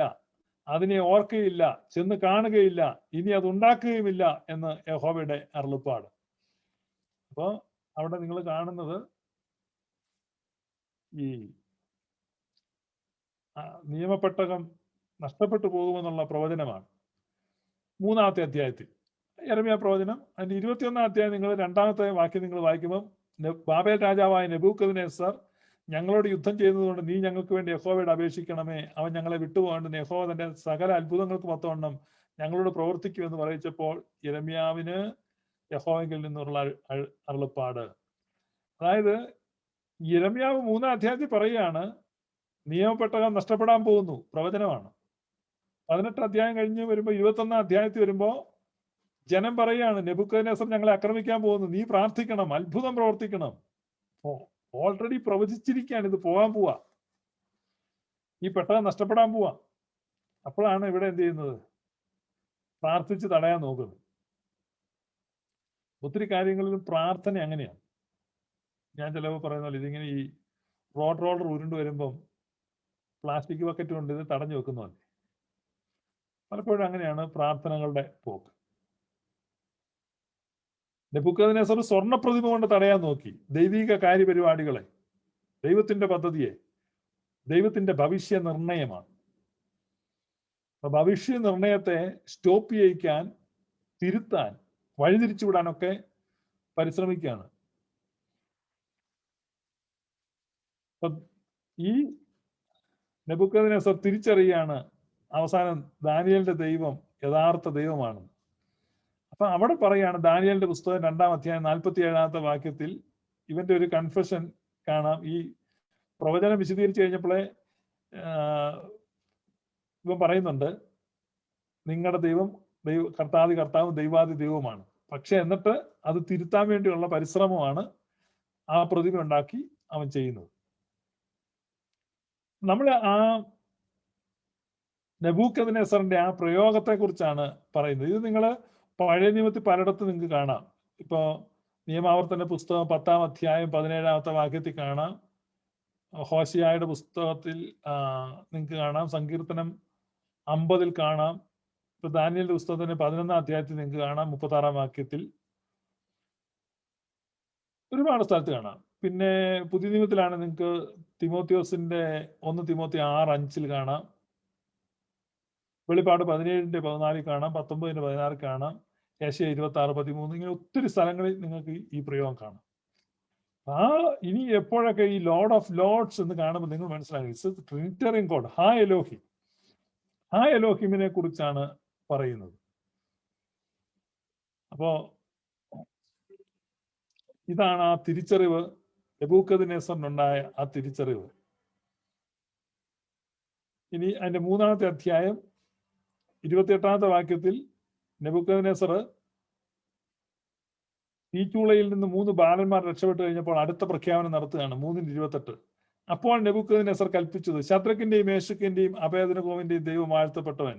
അതിനെ ഓർക്കുകയില്ല, ചെന്ന് കാണുകയില്ല, ഇനി അത് ഉണ്ടാക്കുകയുമില്ല എന്ന് യഹോവയുടെ അരുളപ്പാട്. അപ്പൊ അവിടെ നിങ്ങൾ കാണുന്നത് ഈ നിയമപ്പെട്ടകം നഷ്ടപ്പെട്ടു പോകുമെന്നുള്ള പ്രവചനമാണ് 3-ാമത്തെ അധ്യായത്തിൽ. യെരമ്യാ പ്രവചനം അതിന്റെ 21-ാം അധ്യായം നിങ്ങൾ 2-ാമത്തെ വാക്യം നിങ്ങൾ വായിക്കുമ്പോൾ, ബാബേൽ രാജാവായ നെബൂഖദ്നേസർ ഞങ്ങളോട് യുദ്ധം ചെയ്യുന്നതുകൊണ്ട് നീ ഞങ്ങൾക്ക് വേണ്ടി യഹോവയോട് അപേക്ഷിക്കണമേ, അവൻ ഞങ്ങളെ വിട്ടുപോകേണ്ടത് യഹോവ തന്റെ സകല അത്ഭുതങ്ങൾക്ക് മൊത്തവണ്ണം ഞങ്ങളോട് പ്രവർത്തിക്കുമെന്ന് പറയിച്ചപ്പോൾ യെരമ്യാവിന് യഹോവയിൽ നിന്നുള്ള അരുളപ്പാട്. അതായത് യെരമ്യാവ് 3-ാം അധ്യായത്തിൽ പറയുകയാണ് നിയമപ്പെട്ടകം നഷ്ടപ്പെടാൻ പോകുന്നു, പ്രവചനമാണ്. 18 അധ്യായം കഴിഞ്ഞ് വരുമ്പോൾ 21-ാം അധ്യായത്തിൽ വരുമ്പോ ജനം പറയുകയാണ് നെബൂഖദ്നേസർ ഞങ്ങളെ ആക്രമിക്കാൻ പോകുന്നു, നീ പ്രാർത്ഥിക്കണം, അത്ഭുതം പ്രവർത്തിക്കണം. ഓൾറെഡി പ്രവചിച്ചിരിക്കുകയാണ് ഇത് പോകാൻ പോവാ, ഈ പെട്ടകം നഷ്ടപ്പെടാൻ പോവാ. അപ്പോഴാണ് ഇവിടെ എന്ത് ചെയ്യുന്നത്, പ്രാർത്ഥിച്ച് തടയാൻ നോക്കുന്നത്. ഒത്തിരി കാര്യങ്ങളിലും പ്രാർത്ഥന അങ്ങനെയാണ്. ഞാൻ ചിലപ്പോൾ പറയുന്ന പോലെ ഇതിങ്ങനെ ഈ റോഡ് റോളർ ഉരുണ്ട് വരുമ്പം പ്ലാസ്റ്റിക് ബക്കറ്റ് കൊണ്ട് ഇത് തടഞ്ഞു വെക്കുന്നതല്ലേ. പലപ്പോഴും അങ്ങനെയാണ് പ്രാർത്ഥനകളുടെ പോക്ക്. നെബൂഖദ്നേസർ സ്വർണ്ണ പ്രതിമ കൊണ്ട് തടയാൻ നോക്കി ദൈവിക കാര്യപരിപാടികളെ, ദൈവത്തിന്റെ പദ്ധതിയെ. ദൈവത്തിന്റെ ഭവിഷ്യ നിർണയമാണ്. അപ്പൊ ഭവിഷ്യ നിർണയത്തെ സ്റ്റോപ്പ് ചെയ്യിക്കാൻ, തിരുത്താൻ, വഴിതിരിച്ചുവിടാനൊക്കെ പരിശ്രമിക്കുകയാണ്. ഈ നെബൂഖദ്നേസർ തിരിച്ചറിയാണ് അവസാനം ദാനിയേലിന്റെ ദൈവം യഥാർത്ഥ ദൈവമാണ്. അപ്പൊ അവിടെ പറയാണ് ദാനിയേലിന്റെ പുസ്തകം 2-ാം അധ്യായം 47-ാമത്തെ വാക്യത്തിൽ ഇവന്റെ ഒരു കൺഫെഷൻ കാണാം. ഈ പ്രവചനം വിശദീകരിച്ചു കഴിഞ്ഞപ്പോഴേ ഇവൻ പറയുന്നുണ്ട് നിങ്ങളുടെ ദൈവം കർത്താവും ദൈവാദി ദൈവവുമാണ്. പക്ഷെ എന്നിട്ട് അത് തിരുത്താൻ വേണ്ടിയുള്ള പരിശ്രമമാണ് ആ പ്രതിമ ഉണ്ടാക്കി അവൻ ചെയ്യുന്നത്. നമ്മൾ ആ നെബൂഖദ്നേസറിന്റെ ആ പ്രയോഗത്തെ കുറിച്ചാണ് പറയുന്നത്. ഇത് നിങ്ങൾ പഴയ നിയമത്തിൽ പലയിടത്തും നിങ്ങൾക്ക് കാണാം. ഇപ്പോ നിയമാവർത്തന പുസ്തകം 10-ാം അധ്യായം 17-ാമത്തെ വാക്യത്തിൽ കാണാം, ഹോശിയായുടെ പുസ്തകത്തിൽ നിങ്ങൾക്ക് കാണാം, സങ്കീർത്തനം 50-ൽ കാണാം, ഇപ്പൊ ദാനിയേലിന്റെ പുസ്തകത്തിന്റെ 11-ാം അധ്യായത്തിൽ നിങ്ങൾക്ക് കാണാം, 36-ാം വാക്യത്തിൽ, ഒരുപാട് സ്ഥലത്ത് കാണാം. പിന്നെ പുതിയ നിയമത്തിലാണ് നിങ്ങൾക്ക് തിമോത്തിയോസിന്റെ 1 തിമോത്തി 6:5 കാണാം, വെളിപ്പാട് 17-14 കാണാം, 19-16 കാണാം, യെശയ്യാ 26:13, ഇങ്ങനെ ഒത്തിരി സ്ഥലങ്ങളിൽ നിങ്ങൾക്ക് ഈ പ്രയോഗം കാണാം. ഇനി എപ്പോഴൊക്കെ ഈ ലോർഡ് ഓഫ് ലോർഡ്സ് എന്ന് കാണുമ്പോൾ നിങ്ങൾ മനസ്സിലാക്കി ഇറ്റ്സ് ട്രിനിറ്ററിയൻ ഗോഡ്, ഹാ എലോഹിമിനെ കുറിച്ചാണ് പറയുന്നത്. അപ്പോ ഇതാണ് ആ തിരിച്ചറിവ്, നെബൂഖദ്നേസറിനുണ്ടായ ആ തിരിച്ചറിവ്. ഇനി അതിന്റെ 3-ാമത്തെ അധ്യായം 28-ാമത്തെ വാക്യത്തിൽ നെബൂഖദ്നേസർ തീച്ചൂളയിൽ നിന്ന് 3 ബാലന്മാർ രക്ഷപ്പെട്ടു കഴിഞ്ഞപ്പോൾ അടുത്ത പ്രഖ്യാപനം നടത്തുകയാണ്. 3:28. അപ്പോൾ നെബൂഖദ്നേസർ കൽപ്പിച്ചത്, ശദ്രക്കിന്റെയും മേശക്കിന്റെയും അബേദ്നെഗോവിന്റെയും ദൈവം വാഴ്ത്തപ്പെട്ടവൻ,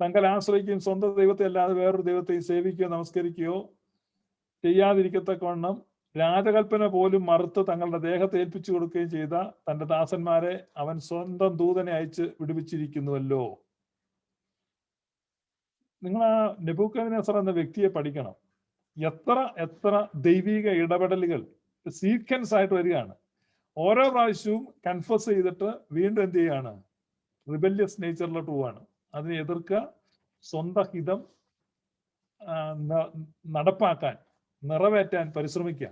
തങ്ങൾ ആശ്രയിക്കുകയും സ്വന്തം ദൈവത്തെ അല്ലാതെ വേറൊരു ദൈവത്തെയും സേവിക്കുകയോ നമസ്കരിക്കുകയോ ചെയ്യാതിരിക്കത്തക്കവണ്ണം രാജകൽപ്പന പോലും മറുത്ത് തങ്ങളുടെ ദേഹത്തെ ഏൽപ്പിച്ചു കൊടുക്കുകയും ചെയ്ത തന്റെ ദാസന്മാരെ അവൻ സ്വന്തം ദൂതനെ അയച്ച് വിടുവിച്ചിരിക്കുന്നുവല്ലോ. നിങ്ങൾ ആ നെബൂഖദ്നേസർ എന്ന വ്യക്തിയെ പഠിക്കണം. എത്ര ദൈവിക ഇടപെടലുകൾ സീക്വൻസ് ആയിട്ട് വരികയാണ്. ഓരോ പ്രാവശ്യവും കൺഫസ് ചെയ്തിട്ട് വീണ്ടും എന്ത് ചെയ്യാണ്? റിബല്യസ് നേച്ചറിലോട്ട് പോവാണ്. അതിനെ എതിർക്കുക, സ്വന്തം ഹിതം നടപ്പാക്കാൻ, നിറവേറ്റാൻ പരിശ്രമിക്കുക.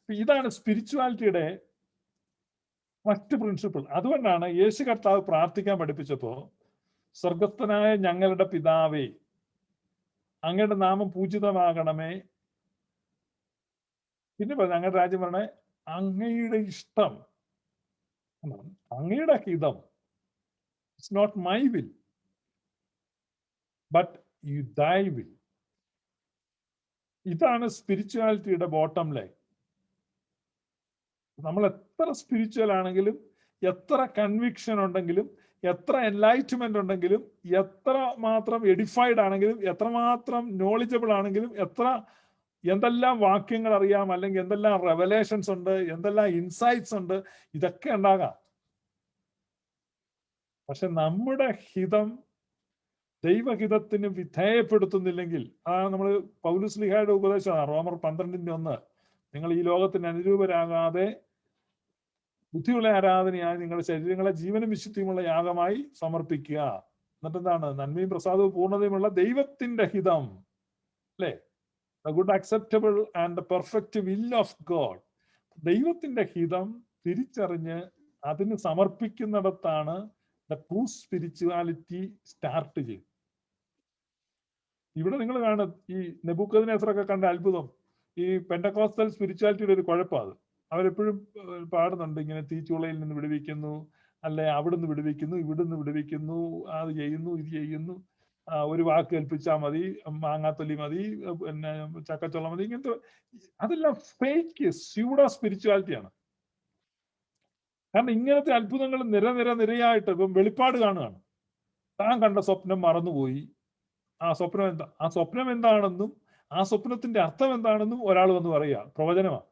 ഇതാണ് സ്പിരിച്വാലിറ്റിയുടെ ഫസ്റ്റ് പ്രിൻസിപ്പിൾ. അതുകൊണ്ടാണ് യേശു കർത്താവ് പ്രാർത്ഥിക്കാൻ പഠിപ്പിച്ചപ്പോ, സ്വർഗസ്ഥനായ ഞങ്ങളുടെ പിതാവേ, അങ്ങയുടെ നാമം പൂജിതമാകണമേ, പിന്നെ ഞങ്ങളുടെ രാജ്യം പറഞ്ഞേ, അങ്ങയുടെ ഇഷ്ടം, അങ്ങയുടെ ഹിതം, it's not my will but you thy will. ഇതാണ് സ്പിരിച്വാലിറ്റിയുടെ ബോട്ടം ലൈൻ. നമ്മൾ എത്ര സ്പിരിച്വൽ ആണെങ്കിലും, എത്ര കൺവിക്ഷൻ ഉണ്ടെങ്കിലും, എത്ര എൻലൈറ്റ്മെന്റ് ഉണ്ടെങ്കിലും, എത്ര മാത്രം എഡിഫൈഡ് ആണെങ്കിലും, എത്രമാത്രം നോളജബിൾ ആണെങ്കിലും, എന്തെല്ലാം വാക്യങ്ങൾ അറിയാം, അല്ലെങ്കിൽ എന്തെല്ലാം റെവലേഷൻസ് ഉണ്ട്, എന്തെല്ലാം ഇൻസൈറ്റ്സ് ഉണ്ട്, ഇതൊക്കെ ഉണ്ടാകാം. പക്ഷെ നമ്മുടെ ഹിതം ദൈവഹിതത്തിന് വിധേയപ്പെടുത്തുന്നില്ലെങ്കിൽ, നമ്മൾ പൗലോസ്ലീഹായുടെ ഉപദേശമാണ് റോമർ 12:1, നിങ്ങൾ ഈ ലോകത്തിന് അനുരൂപരാകാതെ ബുദ്ധിയുള്ള ആരാധനയായി നിങ്ങളുടെ ശരീരങ്ങളെ ജീവനും വിശുദ്ധിയുമുള്ള യാഗമായി സമർപ്പിക്കുക. എന്നിട്ട് എന്താണ്? നന്മയും പ്രസാദവും പൂർണ്ണതയുമുള്ള ദൈവത്തിന്റെ ഹിതം, അല്ലെ? The good, acceptable and the perfect will of God. ദൈവത്തിന്റെ ഹിതം തിരിച്ചറിഞ്ഞ് അതിന് സമർപ്പിക്കുന്നിടത്താണ് ദ ട്രൂ സ്പിരിച്വാലിറ്റി സ്റ്റാർട്ട് ചെയ്യും. ഇവിടെ നിങ്ങൾ കാണും ഈ നെബൂഖദ്നേസറൊക്കെ കണ്ട അത്ഭുതം. ഈ പെന്റക്കോസ്റ്റൽ സ്പിരിച്വാലിറ്റിയുടെ ഒരു കുഴപ്പമാണ്. അവരെപ്പോഴും പാടുന്നുണ്ട് ഇങ്ങനെ, തീച്ചുളയിൽ നിന്ന് വിടുവിക്കുന്നു, അല്ലെ അവിടുന്ന് വിടുവിക്കുന്നു, ഇവിടുന്ന് വിടുവിക്കുന്നു, അത് ചെയ്യുന്നു, ഇത് ചെയ്യുന്നു, ഒരു വാക്ക് കേൾപ്പിച്ചാൽ മതി, മാങ്ങാത്തൊലി മതി, പിന്നെ ചക്കച്ചുള മതി, ഇങ്ങനത്തെ അതെല്ലാം ഫേക്ക് സ്യൂഡോ സ്പിരിച്വാലിറ്റിയാണ്. കാരണം ഇങ്ങനത്തെ അത്ഭുതങ്ങൾ നിരയായിട്ട് ഇപ്പം വെളിപ്പാട് കാണുകയാണ്. താൻ കണ്ട സ്വപ്നം മറന്നുപോയി, ആ സ്വപ്നം എന്താണെന്നും ആ സ്വപ്നത്തിന്റെ അർത്ഥം എന്താണെന്നും ഒരാൾ വന്ന് പറയുക, പ്രവചനമാണ്.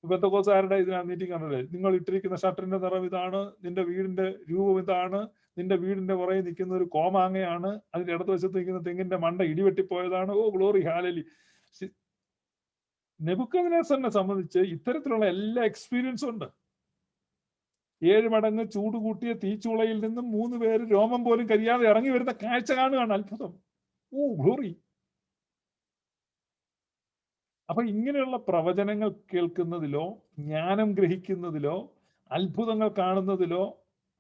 പെന്തക്കോസ്തുകാരുടെ ഇതിനാ മീറ്റിംഗ് കണ്ടല്ലേ, നിങ്ങൾ ഇട്ടിരിക്കുന്ന ഷർട്ടിന്റെ നിറം ഇതാണ്, നിന്റെ വീടിന്റെ രൂപം ഇതാണ്, നിന്റെ വീടിന്റെ പുറകെ നിൽക്കുന്ന ഒരു കോമാങ്ങയാണ്, അതിന്റെ ഇടതുവശത്ത് നിൽക്കുന്ന തെങ്ങിന്റെ മണ്ട ഇടിവെട്ടിപ്പോയതാണ്. ഓ ഗ്ലോറി, ഹാലലി. നെബൂഖദ്നേസറിനെ സംബന്ധിച്ച് ഇത്തരത്തിലുള്ള എല്ലാ എക്സ്പീരിയൻസും ഉണ്ട്. 7 മടങ്ങ് ചൂട് കൂട്ടിയ തീച്ചുളയിൽ നിന്നും 3 പേര് രോമം പോലും കരിയാതെ ഇറങ്ങി വരുന്ന കാഴ്ച കാണുകയാണ്. അത്ഭുതം. Oh glory. അപ്പൊ ഇങ്ങനെയുള്ള പ്രവചനങ്ങൾ കേൾക്കുന്നതിലോ, ജ്ഞാനം ഗ്രഹിക്കുന്നതിലോ, അത്ഭുതങ്ങൾ കാണുന്നതിലോ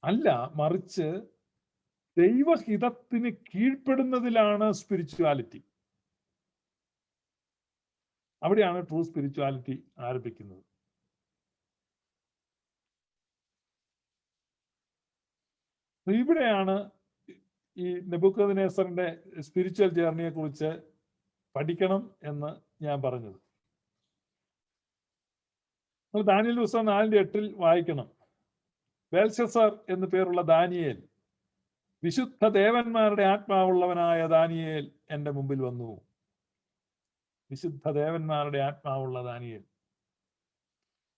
അല്ല, മറിച്ച് ദൈവഹിതത്തിന് കീഴ്പ്പെടുന്നതിലാണ് സ്പിരിച്വാലിറ്റി. അവിടെയാണ് ട്രൂ സ്പിരിച്വാലിറ്റി ആരംഭിക്കുന്നത്. ഇവിടെയാണ് ഈ നെബൂഖദ്നേസറിന്റെ സ്പിരിച്വൽ ജേർണിയെ കുറിച്ച് പഠിക്കണം എന്ന് ഞാൻ പറഞ്ഞത്. നമ്മൾ ദാനിയേൽ പുസ്തകം 4:8 വായിക്കണം. ബേൽശസ്സർ എന്ന് പേരുള്ള ദാനിയേൽ, വിശുദ്ധ ദേവന്മാരുടെ ആത്മാവുള്ളവനായ ദാനിയേൽ എന്റെ മുമ്പിൽ വന്നു. വിശുദ്ധ ദേവന്മാരുടെ ആത്മാവുള്ള ദാനിയേൽ.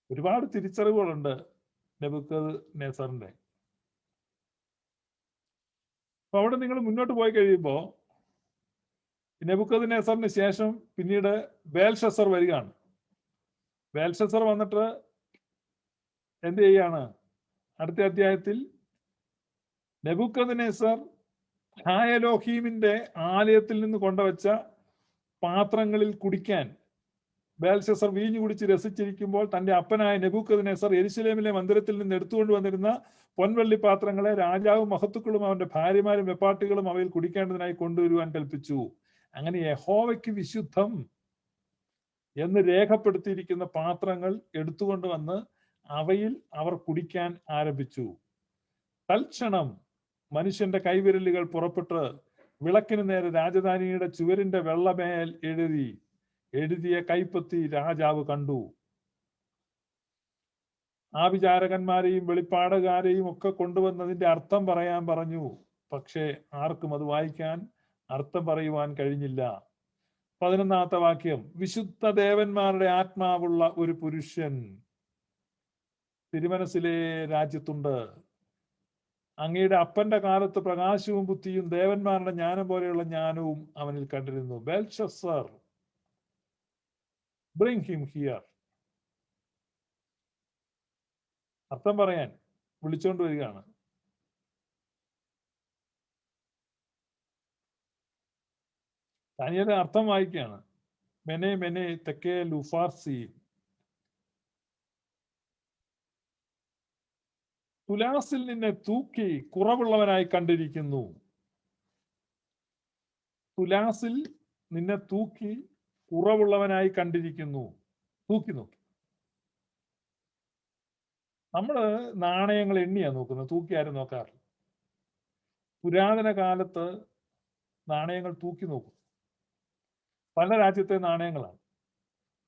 ഒരുപാട് തിരിച്ചറിവുകളുണ്ട് നെബൂഖദ്നേസറിന്റെ. അപ്പൊ അവിടെ നിങ്ങൾ മുന്നോട്ട് പോയി കഴിയുമ്പോ നെബൂഖദ്നേസറിന് ശേഷം പിന്നീട് ബേൽശസ്സർ വരികയാണ്. ബേൽശസ്സർ വന്നിട്ട് എന്ത് ചെയ്യാണ്? അടുത്ത അധ്യായത്തിൽ നെബൂഖദ്നേസർ ഹായലോഹീമിന്റെ ആലയത്തിൽ നിന്ന് കൊണ്ടുവച്ച പാത്രങ്ങളിൽ കുടിക്കാൻ ബേൽശസ്സർ വീഞ്ഞു കുടിച്ച് രസിച്ചിരിക്കുമ്പോൾ തന്റെ അപ്പനായ നെബൂഖദ്നേസർ യെരുശലേമിലെ മന്ദിരത്തിൽ നിന്ന് എടുത്തുകൊണ്ട് വന്നിരുന്ന പൊൻവെള്ളി പാത്രങ്ങളെ രാജാവും മഹത്തുക്കളും അവന്റെ ഭാര്യമാരും വെപ്പാട്ടികളും അവയിൽ കുടിക്കേണ്ടതിനായി കൊണ്ടുവരുവാൻ കൽപ്പിച്ചു. അങ്ങനെ യഹോവയ്ക്ക് വിശുദ്ധം എന്ന് രേഖപ്പെടുത്തിയിരിക്കുന്ന പാത്രങ്ങൾ എടുത്തുകൊണ്ടുവന്ന് അവയിൽ അവർ കുടിക്കാൻ ആരംഭിച്ചു. തൽക്ഷണം മനുഷ്യന്റെ കൈവിരലുകൾ പുറപ്പെട്ട് വിളക്കിന് നേരെ രാജധാനിയുടെ ചുവരിന്റെ വെള്ളമേൽ എഴുതിയ കൈപ്പത്തി രാജാവ് കണ്ടു. ആഭിചാരകന്മാരെയും വെളിപ്പാടുകാരെയും ഒക്കെ കൊണ്ടുവന്നതിന്റെ അർത്ഥം പറയാൻ പറഞ്ഞു. പക്ഷേ ആർക്കും അത് വായിക്കാൻ, അർത്ഥം പറയുവാൻ കഴിഞ്ഞില്ല. 11-ാമത്തെ വാക്യം, വിശുദ്ധ ദേവന്മാരുടെ ആത്മാവുള്ള ഒരു പുരുഷൻ തിരുമനസിലെ രാജ്യത്തുണ്ട്. അങ്ങയുടെ അപ്പന്റെ കാലത്ത് പ്രകാശവും ബുദ്ധിയും ദേവന്മാരുടെ ജ്ഞാനം പോലെയുള്ള ജ്ഞാനവും അവനിൽ കണ്ടിരുന്നു. Belshazzar, bring him here. അർത്ഥം പറയാൻ വിളിച്ചോണ്ട് വരികയാണ്. ദാനിയേൽ അർത്ഥം വായിക്കുകയാണ്. മെനെ മെനെ തെക്കേ ലുഫാർസി, തുലാസിൽ നിന്നെ തൂക്കി കുറവുള്ളവനായി കണ്ടിരിക്കുന്നു. തുലാസിൽ നിന്നെ തൂക്കി കുറവുള്ളവനായി കണ്ടിരിക്കുന്നു. തൂക്കി നോക്കി. നമ്മള് നാണയങ്ങൾ എണ്ണിയാ നോക്കുന്നത്, തൂക്കി ആരും നോക്കാറില്ല. പുരാതന കാലത്ത് നാണയങ്ങൾ തൂക്കി നോക്കും. പല രാജ്യത്തെ നാണയങ്ങളാണ്.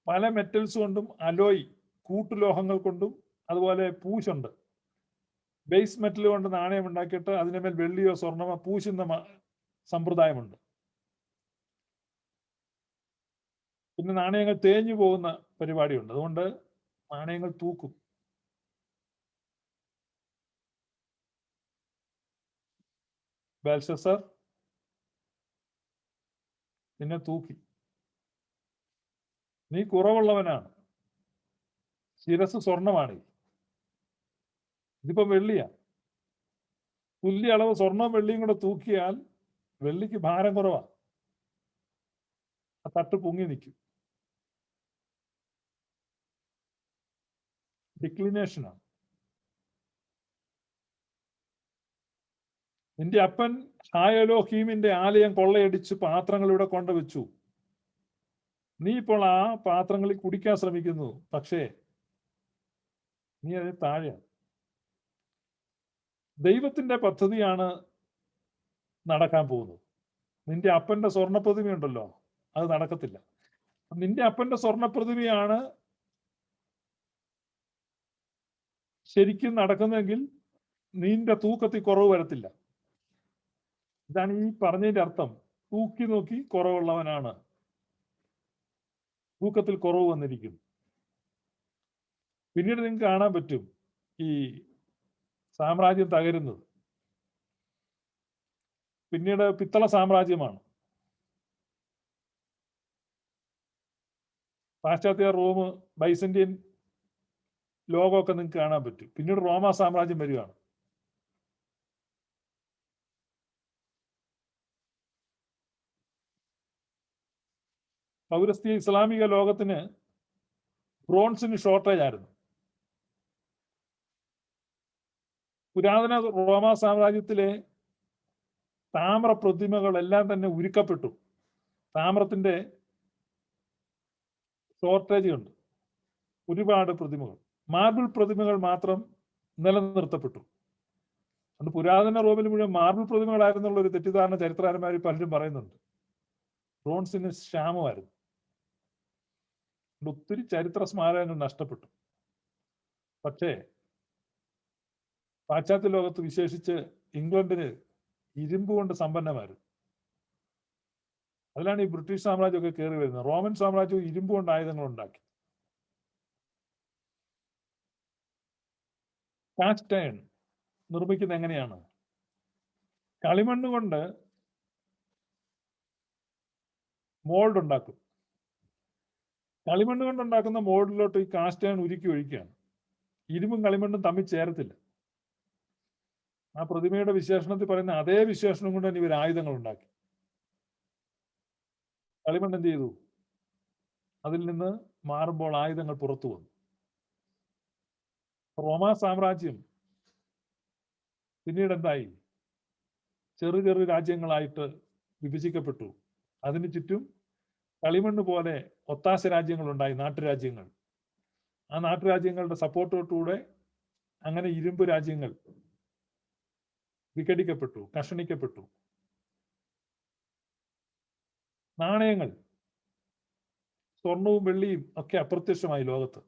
പല മെറ്റൽസ് കൊണ്ടും അലോയ് കൂട്ടുലോഹങ്ങൾ കൊണ്ടും അതുപോലെ പൂശുണ്ട്. ബേസ് മെറ്റൽ കൊണ്ട് നാണയം ഉണ്ടാക്കിയിട്ട് അതിനുമേൽ വെള്ളിയോ സ്വർണമോ പൂശുന്ന സമ്പ്രദായമുണ്ട്. പിന്നെ നാണയങ്ങൾ തേഞ്ഞു പോകുന്ന പരിപാടിയുണ്ട്. അതുകൊണ്ട് നാണയങ്ങൾ തൂക്കും. ബെൽഷസർ നിന്നെ തൂക്കി, നീ കുറവുള്ളവനാണ്, ശിരസ് സ്വർണമാണ്, ഇതിപ്പോ വെള്ളിയാ. തുല്യ അളവ് സ്വർണവും വെള്ളിയും കൂടെ തൂക്കിയാൽ വെള്ളിക്ക് ഭാരം കുറവാ, ആ തട്ട് പൊങ്ങി നിൽക്കും. ഡിക്ലിനേഷനാണ്. നിന്റെ അപ്പൻ ഹായലോഹീമിന്റെ ആലയം കൊള്ളയടിച്ച് പാത്രങ്ങൾ ഇവിടെ കൊണ്ടുവച്ചു. നീ ഇപ്പോൾ ആ പാത്രങ്ങളിൽ കുടിക്കാൻ ശ്രമിക്കുന്നു, പക്ഷേ നീ അതിന് താഴെയാണ്. ദൈവത്തിന്റെ പദ്ധതിയാണ് നടക്കാൻ പോകുന്നത്. നിന്റെ അപ്പന്റെ സ്വർണ്ണപ്രതിമയുണ്ടല്ലോ, അത് നടക്കത്തില്ല. നിന്റെ അപ്പന്റെ സ്വർണ്ണപ്രതിമയാണ് ശരിക്കും നടക്കുന്നതെങ്കിൽ നിന്റെ തൂക്കത്തിൽ കുറവ് വരത്തില്ല. ഇതാണ് ഈ പറഞ്ഞതിന്റെ അർത്ഥം. തൂക്കി നോക്കി കുറവുള്ളവനാണ്, തൂക്കത്തിൽ കുറവ് വന്നിരിക്കും. പിന്നീട് നിങ്ങൾക്ക് കാണാൻ പറ്റും ഈ സാമ്രാജ്യം തകരുന്നത്. പിന്നീട് പിത്തള സാമ്രാജ്യമാണ്. പാശ്ചാത്യ റോം, ബൈസന്റിയൻ ലോകമൊക്കെ നിങ്ങൾക്ക് കാണാൻ പറ്റും. പിന്നീട് റോമാ സാമ്രാജ്യം വരികയാണ്. പൗരസ്ത്യ ഇസ്ലാമിക ലോകത്തിന് ബ്രോൺസിന് ഷോർട്ടേജ് ആയിരുന്നു. പുരാതന റോമാ സാമ്രാജ്യത്തിലെ താമ്ര പ്രതിമകളെല്ലാം തന്നെ ഉരുക്കപ്പെട്ടു. താമ്രത്തിന്റെ ഷോർട്ടേജ് ഉണ്ട്. ഒരുപാട് പ്രതിമകൾ, മാർബിൾ പ്രതിമകൾ മാത്രം നിലനിർത്തപ്പെട്ടു. അതുകൊണ്ട് പുരാതന റോമിൽ മുഴുവൻ മാർബിൾ പ്രതിമകളായിരുന്നുള്ള ഒരു തെറ്റിദ്ധാരണ ചരിത്രകാരന്മാർ പലരും പറയുന്നുണ്ട്. ബ്രോൺസിന് ക്ഷാമമായിരുന്നു. ഒത്തിരി ചരിത്ര സ്മാരകങ്ങൾ നഷ്ടപ്പെട്ടു. പക്ഷേ പാശ്ചാത്യ ലോകത്ത്, വിശേഷിച്ച് ഇംഗ്ലണ്ടിന് ഇരുമ്പ് കൊണ്ട് സമ്പന്നമായിരുന്നു. അതിലാണ് ഈ ബ്രിട്ടീഷ് സാമ്രാജ്യമൊക്കെ കയറി വരുന്നത്. റോമൻ സാമ്രാജ്യവും ഇരുമ്പ് കൊണ്ട് ആയുധങ്ങൾ ഉണ്ടാക്കി. കാസ്റ്റ് അയൺ നിർമ്മിക്കുന്നത് എങ്ങനെയാണ്? കളിമണ്ണ് കൊണ്ട് മോൾഡ് ഉണ്ടാക്കും. കളിമണ്ണ് കൊണ്ടുണ്ടാക്കുന്ന മോൾഡിലോട്ട് ഈ കാസ്റ്റ് അയൺ ഉരുക്കി ഒഴിക്കുകയാണ്. ഇരുമ്പും കളിമണ്ണും തമ്മിൽ ചേരത്തില്ല. ആ പ്രതിമയുടെ വിശേഷണത്തിൽ പറയുന്ന അതേ വിശേഷണം കൊണ്ട് തന്നെ ഇവർ ആയുധങ്ങൾ ഉണ്ടാക്കി. കളിമണ്ണ് എന്ത് ചെയ്തു? അതിൽ നിന്ന് മാറുമ്പോൾ ആയുധങ്ങൾ പുറത്തു വന്നു. റോമാ സാമ്രാജ്യം പിന്നീട് എന്തായി? ചെറു ചെറു രാജ്യങ്ങളായിട്ട് വിഭജിക്കപ്പെട്ടു. അതിന് ചുറ്റും കളിമണ്ണ് പോലെ ഒത്താശ രാജ്യങ്ങൾ ഉണ്ടായി, നാട്ടുരാജ്യങ്ങൾ. ആ നാട്ടുരാജ്യങ്ങളുടെ സപ്പോർട്ടോടുകൂടെ അങ്ങനെ ഇരുമ്പ് രാജ്യങ്ങൾ വിഘടിക്കപ്പെട്ടു, കഷണിക്കപ്പെട്ടു. നാണയങ്ങൾ, സ്വർണവും വെള്ളിയും ഒക്കെ അപ്രത്യക്ഷമായി ലോകത്ത്.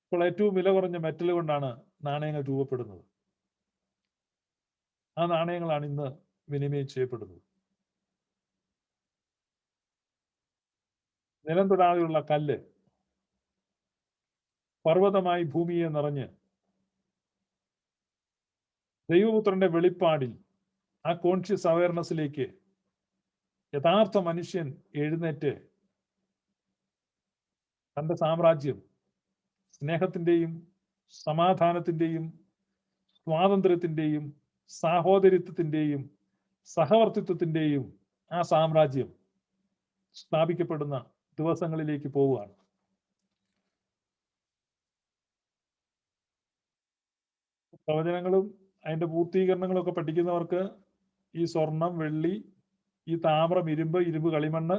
ഇപ്പോൾ ഏറ്റവും വില കുറഞ്ഞ മെറ്റൽ കൊണ്ടാണ് നാണയങ്ങൾ രൂപപ്പെടുന്നത്. ആ നാണയങ്ങളാണ് ഇന്ന് വിനിമയം ചെയ്യപ്പെടുന്നത്. നിലം തൊടാതെയുള്ള കല്ല് പർവ്വതമായി ഭൂമിയെ നിറഞ്ഞ് ദൈവപുത്രന്റെ വെളിപ്പാടിൽ ആ കോൺഷ്യസ് അവയർനെസ്സിലേക്ക് യഥാർത്ഥ മനുഷ്യൻ എഴുന്നേറ്റ് തന്റെ സാമ്രാജ്യം സ്നേഹത്തിന്റെയും സമാധാനത്തിന്റെയും സ്വാതന്ത്ര്യത്തിന്റെയും സാഹോദര്യത്വത്തിന്റെയും സഹവർത്തിത്വത്തിന്റെയും ആ സാമ്രാജ്യം സ്ഥാപിക്കപ്പെടുന്ന ദിവസങ്ങളിലേക്ക് പോവുകയാണ്. പ്രവചനങ്ങളും അതിന്റെ പൂർത്തീകരണങ്ങളും ഒക്കെ പഠിക്കുന്നവർക്ക് ഈ സ്വർണം, വെള്ളി, ഈ താമ്രം, ഇരുമ്പ് കളിമണ്ണ്,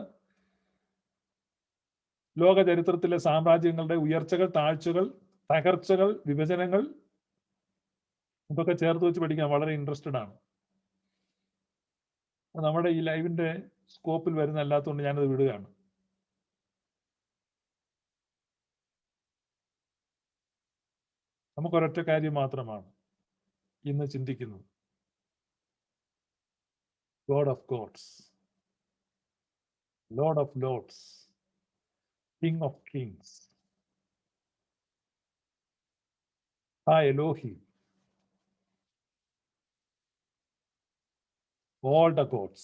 ലോക ചരിത്രത്തിലെ സാമ്രാജ്യങ്ങളുടെ ഉയർച്ചകൾ, താഴ്ചകൾ, തകർച്ചകൾ, വിഭജനങ്ങൾ ഇതൊക്കെ ചേർത്ത് വെച്ച് പഠിക്കാൻ വളരെ ഇൻട്രസ്റ്റഡ് ആണ്. നമ്മുടെ ഈ ലൈവിന്റെ സ്കോപ്പിൽ വരുന്നല്ലാത്തതുകൊണ്ട് ഞാനത് വിടുകയാണ്. നമുക്കൊരൊറ്റ കാര്യം മാത്രമാണ് ഇന്ന് ചിന്തിക്കുന്നത്. God of gods, Lord of lords, King of kings, Elohi, all the gods.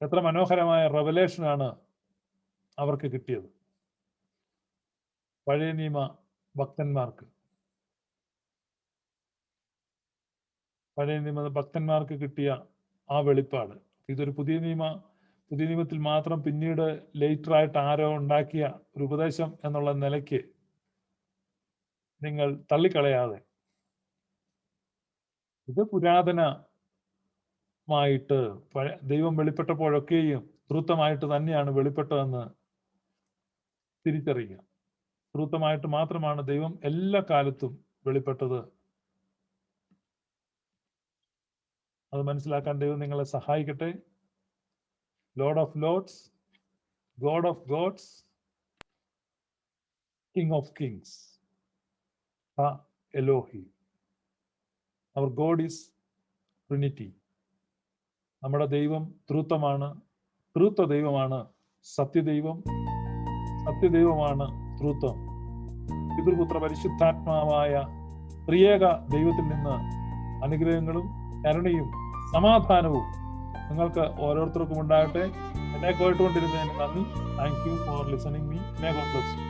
എത്ര മനോഹരമായ റെവലേഷനാണ് അവർക്ക് കിട്ടിയത്. പഴയ നിയമ ഭക്തന്മാർക്ക് കിട്ടിയ ആ വെളിപ്പാട് ഇതൊരു പുതിയ നിയമത്തിൽ മാത്രം പിന്നീട് ലേറ്ററായിട്ട് ആരോ ഉണ്ടാക്കിയ ഒരു ഉപദേശം എന്നുള്ള നിലയ്ക്ക് നിങ്ങൾ തള്ളിക്കളയാതെ ഇത് പുരാതനമായിട്ട് ദൈവം വെളിപ്പെട്ടപ്പോഴൊക്കെയും ധൃതമായിട്ട് തന്നെയാണ് വെളിപ്പെട്ടതെന്ന് തിരിച്ചറിയുക. ധൃതമായിട്ട് മാത്രമാണ് ദൈവം എല്ലാ കാലത്തും വെളിപ്പെട്ടത്. അത് മനസ്സിലാക്കാൻ ദൈവം നിങ്ങളെ സഹായിക്കട്ടെ. Lord of lords, God of gods, King of kings, Elohi. അവർ ഗോഡ് ഈസ് ട്രിനിറ്റി. നമ്മുടെ ദൈവം ത്രിത്വമാണ്. ത്രിത്വ ദൈവമാണ് സത്യദൈവമാണ് ത്രിത്വം. പിതൃപുത്ര പരിശുദ്ധാത്മാവായ ത്രിയേക ദൈവത്തിൽ നിന്ന് അനുഗ്രഹങ്ങളും കരുണയും സമാധാനവും നിങ്ങൾക്ക് ഓരോരുത്തർക്കും ഉണ്ടാകട്ടെ. എന്നെ കേട്ടുകൊണ്ടിരുന്നതിന് നന്ദി. Thank you for listening me. May God bless you.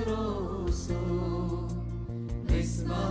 Rosso, Misma